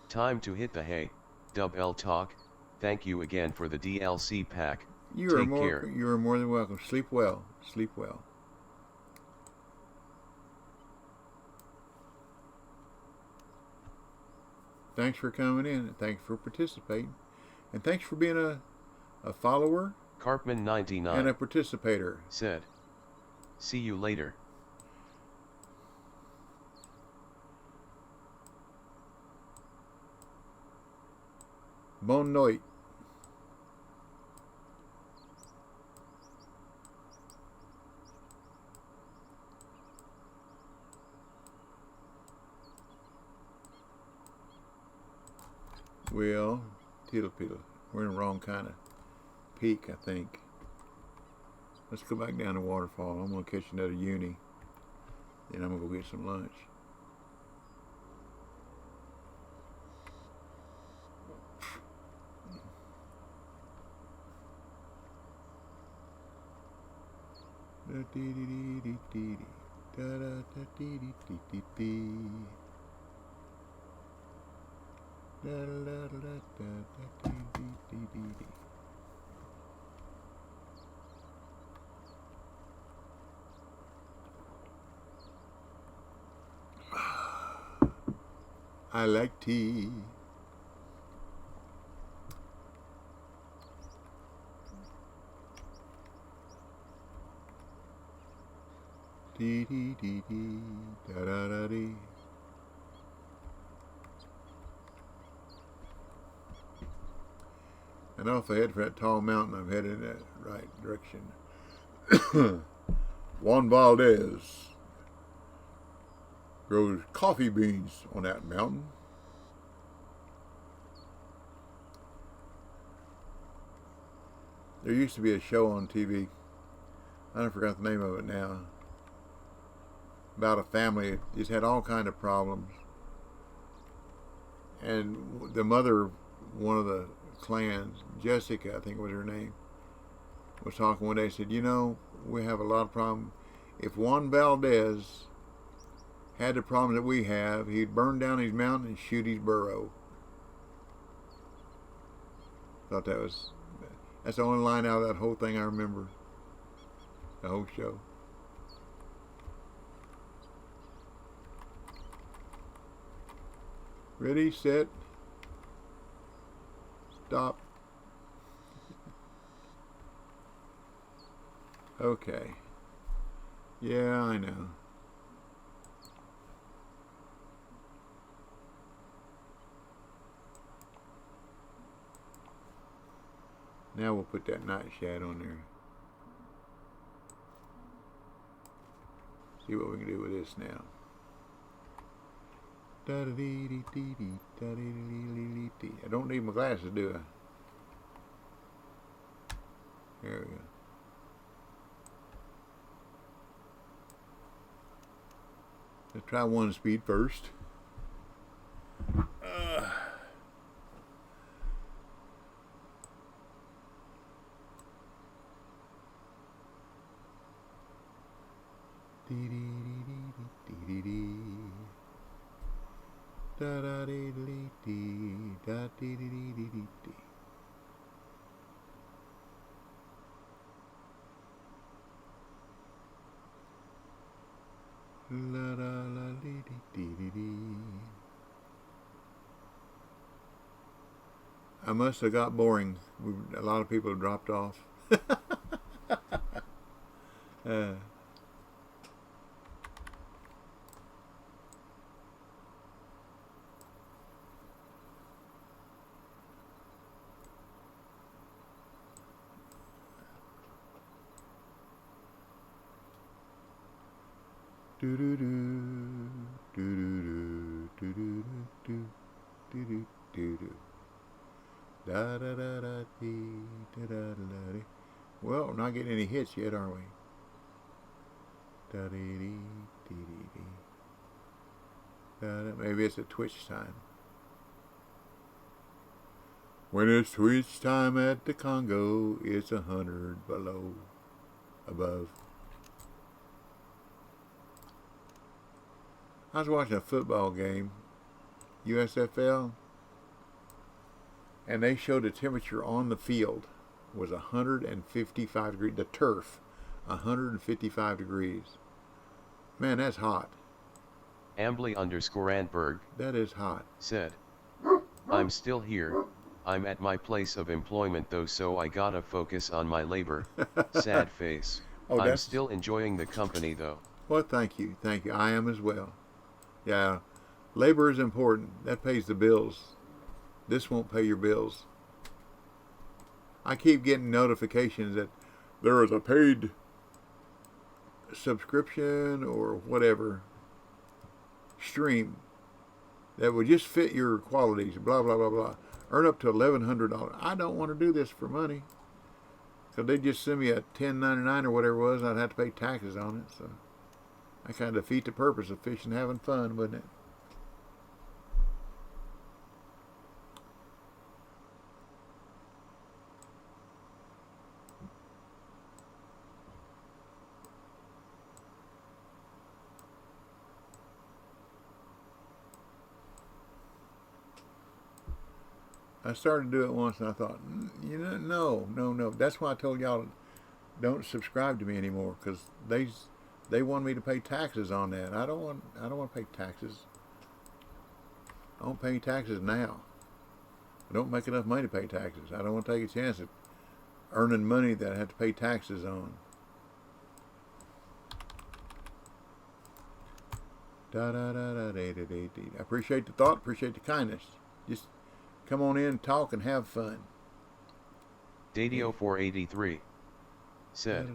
time to hit the hay. Dub L Talk, thank you again for the DLC pack. you Take care. You are more than welcome. Sleep well. Sleep well. Thanks for coming in, and thanks for participating, and thanks for being a follower Carpman 99 and a participator. said, see you later. Bonne nuit. Well, tittle piddle. We're in the wrong kind of peak, I think. Let's go back down the waterfall. I'm going to catch another uni. Then I'm going to go get some lunch. I like tea. Dee dee dee dee da da da dee. I know if I head for that tall mountain, I'm headed in that right direction. Juan Valdez grows coffee beans on that mountain. There used to be a show on TV. I forgot the name of it now. About a family that just had all kind of problems. And the mother, one of the clans, Jessica, I think was her name, was talking one day. Said, you know, we have a lot of problems. If Juan Valdez had the problem that we have, he'd burn down his mountain and shoot his burro. Thought that's the only line out of that whole thing I remember. The whole show. Ready, set, stop. Okay. Yeah, I know. Now we'll put that night shad on there. See what we can do with this now. I don't need my glasses, do I? There we go. Let's try one speed first. Da da dee dee dee da dee dee dee dee dee. La la la dee dee dee dee. I must have got boring. A lot of people have dropped off. Do do do do do do do do do do do da da da da dee da da da dee. Well, we're not getting any hits yet, are we? Da dee dee dee dee dee. Da da. Maybe it's a Twitch time. When it's Twitch time at the Congo, it's 100 below, above. I was watching a football game, USFL, and they showed the temperature on the field was 155 degrees. The turf, 155 degrees. Man, that's hot. Ambly_Antberg. That is hot. Said, I'm still here. I'm at my place of employment though, so I gotta focus on my labor. Sad face. Oh, I'm still enjoying the company though. Well, thank you. Thank you. I am as well. Yeah, labor is important. That pays the bills. This won't pay your bills. I keep getting notifications that there is a paid subscription or whatever stream that would just fit your qualities, blah, blah, blah, blah. Earn up to $1,100. I don't want to do this for money. Because they just send me a 1099 or whatever it was, and I'd have to pay taxes on it. So I kind of defeat the purpose of fishing and having fun, wouldn't it? I started to do it once, and I thought, no. That's why I told y'all don't subscribe to me anymore, because they want me to pay taxes on that. I don't want to pay taxes. I don't pay any taxes now. I don't make enough money to pay taxes. I don't want to take a chance of earning money that I have to pay taxes on. I appreciate the thought, appreciate the kindness. Just come on in, talk, and have fun. Dadio 483 said,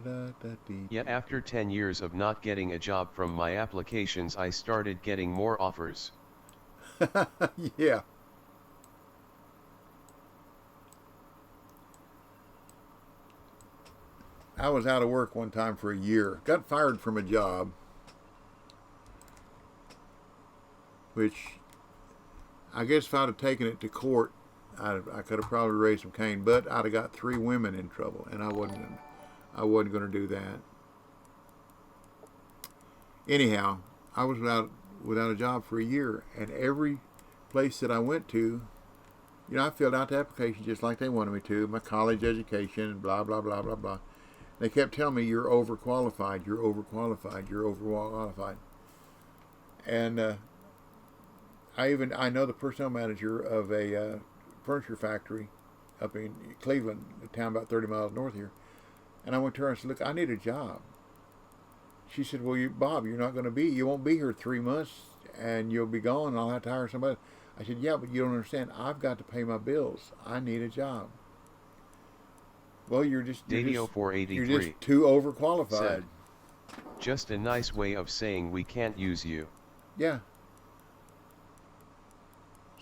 yet after 10 years of not getting a job from my applications, I started getting more offers. Yeah. I was out of work one time for a year. Got fired from a job, which I guess if I'd have taken it to court, I could have probably raised some cane, but I'd have got 3 women in trouble, and I wasn't going to do that. Anyhow, I was without a job for a year, and every place that I went to, I filled out the application just like they wanted me to, my college education, blah, blah, blah, blah, blah. They kept telling me, you're overqualified, you're overqualified, you're overqualified. And I know the personnel manager of a furniture factory up in Cleveland, a town about 30 miles north here. And I went to her and said, look, I need a job. She said, well, Bob, you won't be here 3 months, and you'll be gone, and I'll have to hire somebody. I said, yeah, but you don't understand. I've got to pay my bills. I need a job. Well, you're just too overqualified. Said, just a nice way of saying we can't use you. Yeah.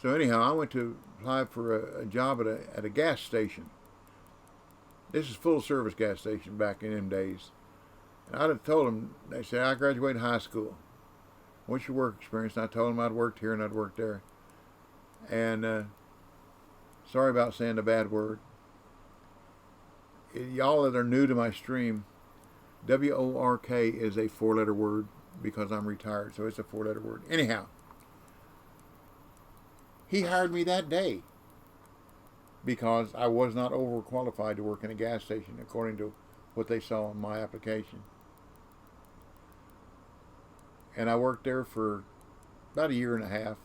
So anyhow, I went to apply for a job at a gas station. This is full service gas station back in them days. And I'd have told them, they said, I graduated high school. What's your work experience? And I told them I'd worked here and I'd worked there. And sorry about saying the bad word. Y'all that are new to my stream, WORK is a 4-letter word because I'm retired, so it's a 4-letter word. Anyhow, he hired me that day because I was not overqualified to work in a gas station according to what they saw on my application. And I worked there for about a year and a half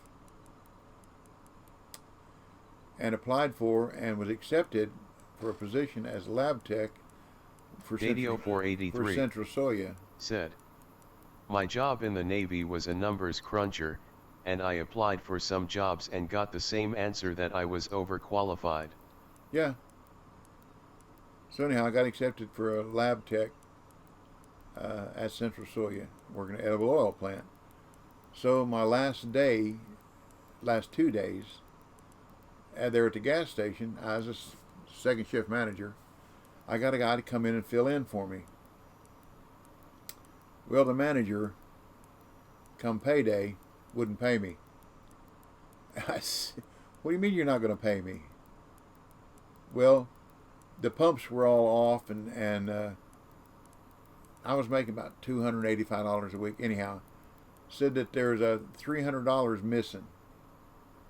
and applied for and was accepted for a position as lab tech for Central Soya. Said, my job in the Navy was a numbers cruncher, and I applied for some jobs and got the same answer that I was overqualified. Yeah. So anyhow, I got accepted for a lab tech at Central Soya, working at an edible oil plant. So my last 2 days, there at the gas station, I was a second shift manager. I got a guy to come in and fill in for me. Well, the manager, come payday, wouldn't pay me. I said, what do you mean you're not going to pay me? Well, the pumps were all off, and I was making about $285 a week. Anyhow, said that there's a $300 missing.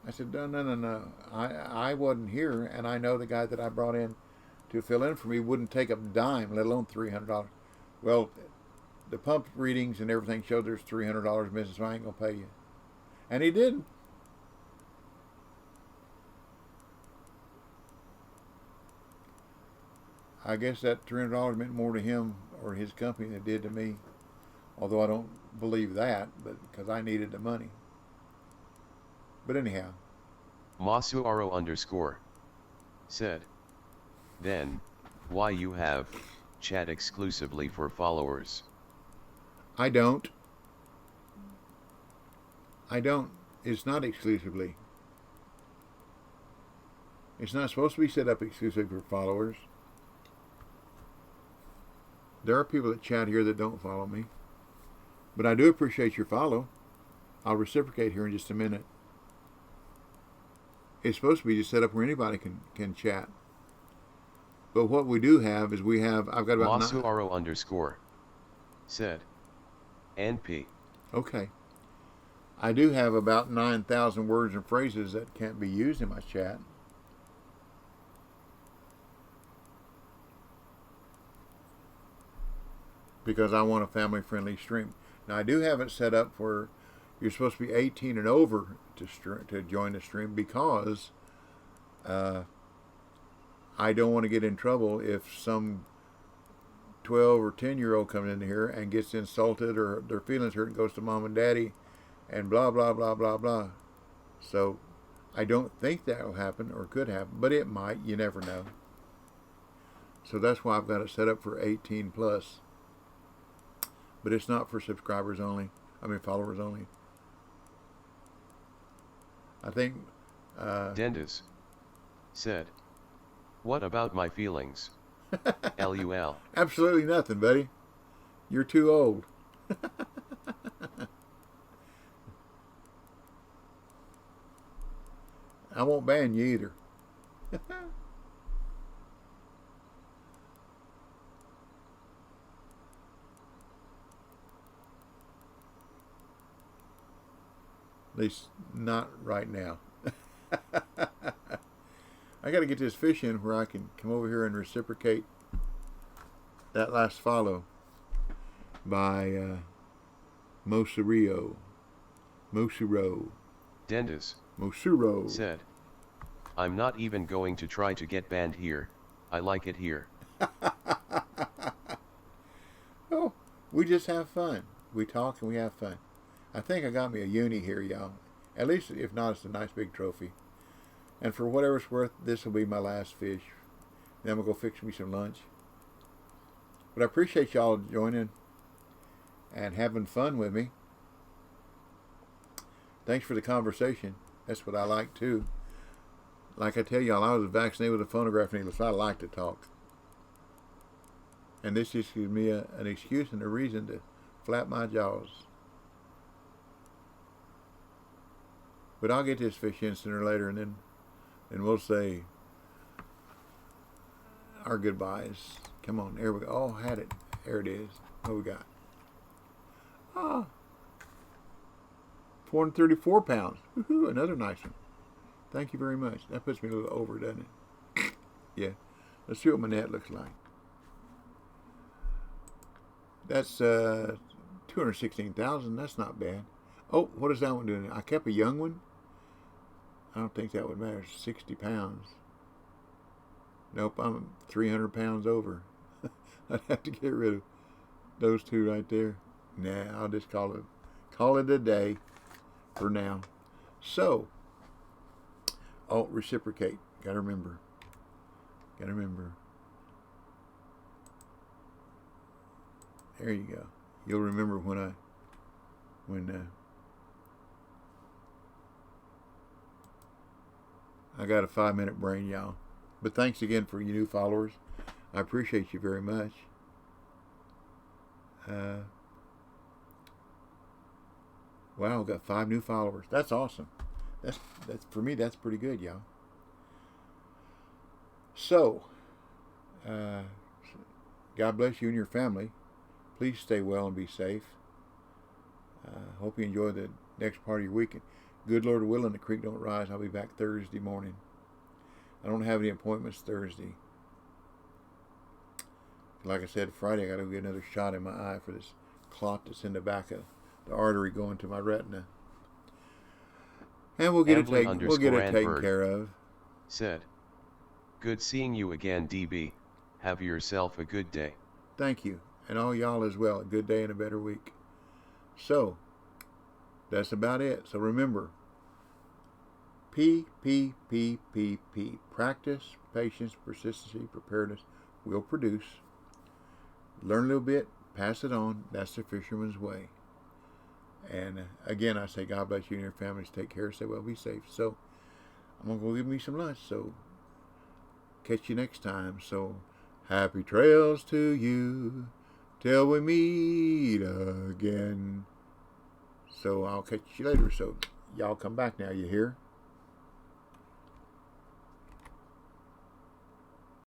I said, no. I wasn't here, and I know the guy that I brought in to fill in for me wouldn't take a dime, let alone $300. Well, the pump readings and everything showed there's $300 missing, so I ain't going to pay you. And he didn't. I guess that $300 meant more to him or his company than it did to me. Although I don't believe that, but because I needed the money. But anyhow. Masuaro _ said, Then, why you have chat exclusively for followers? I don't. It's not exclusively. It's not supposed to be set up exclusively for followers. There are people that chat here that don't follow me. But I do appreciate your follow. I'll reciprocate here in just a minute. It's supposed to be just set up where anybody can chat. But what we do have is I've got about Masuaro _ said. NP. Okay. I do have about 9,000 words and phrases that can't be used in my chat. Because I want a family-friendly stream. Now, I do have it set up for you're supposed to be 18 and over to join the stream because I don't want to get in trouble if some 12 or 10-year-old comes in here and gets insulted or their feelings hurt and goes to mom and daddy and blah, blah, blah, blah, blah. So I don't think that will happen or could happen, but it might. You never know. So that's why I've got it set up for 18 plus. But it's not for subscribers only. Followers only. I think... Dendas said, what about my feelings? LUL. Absolutely nothing, buddy. You're too old. I won't ban you either. At least not right now. I got to get this fish in where I can come over here and reciprocate that last follow by Mosuro. Dendas said, I'm not even going to try to get banned here. I like it here. Oh, we just have fun. We talk and we have fun. I think I got me a uni here, y'all. At least, if not, it's a nice big trophy. And for whatever it's worth, this will be my last fish. Then I'm going to go fix me some lunch. But I appreciate y'all joining and having fun with me. Thanks for the conversation. That's what I like, too. Like I tell y'all, I was vaccinated with a phonograph needle, so I like to talk. And this just gives me an excuse and a reason to flap my jaws. But I'll get this fish in sooner or later, and then we'll say our goodbyes. Come on, there we go. Oh, I had it. There it is. What we got? Ah, 434 pounds. Woohoo, another nice one. Thank you very much. That puts me a little over, doesn't it? Yeah. Let's see what my net looks like. That's 216,000. That's not bad. Oh, what is that one doing? I kept a young one. I don't think that would matter. 60 pounds. Nope, I'm 300 pounds over. I'd have to get rid of those two right there. Nah, I'll just call it a day for now. So, reciprocate. Gotta remember. There you go. You'll remember when I got a 5-minute brain, y'all. But thanks again for you new followers. I appreciate you very much. Wow, I've got 5 new followers. That's awesome. That's for me. That's pretty good, y'all. So, God bless you and your family. Please stay well and be safe. Hope you enjoy the next part of your weekend. Good Lord willing, the creek don't rise. I'll be back Thursday morning. I don't have any appointments Thursday. Like I said, Friday I got to get another shot in my eye for this clot that's in the back of the artery going to my retina. And we'll get it taken care of. Said, good seeing you again, DB. Have yourself a good day. Thank you. And all y'all as well. A good day and a better week. So, that's about it. So remember, P, P, P, P, P. Practice, patience, persistency, preparedness will produce. Learn a little bit, pass it on. That's the fisherman's way. And again, I say God bless you and your families. Take care, stay well, be safe. So I'm going to go give me some lunch. So catch you next time. So happy trails to you till we meet again. So I'll catch you later. So y'all come back now, you hear?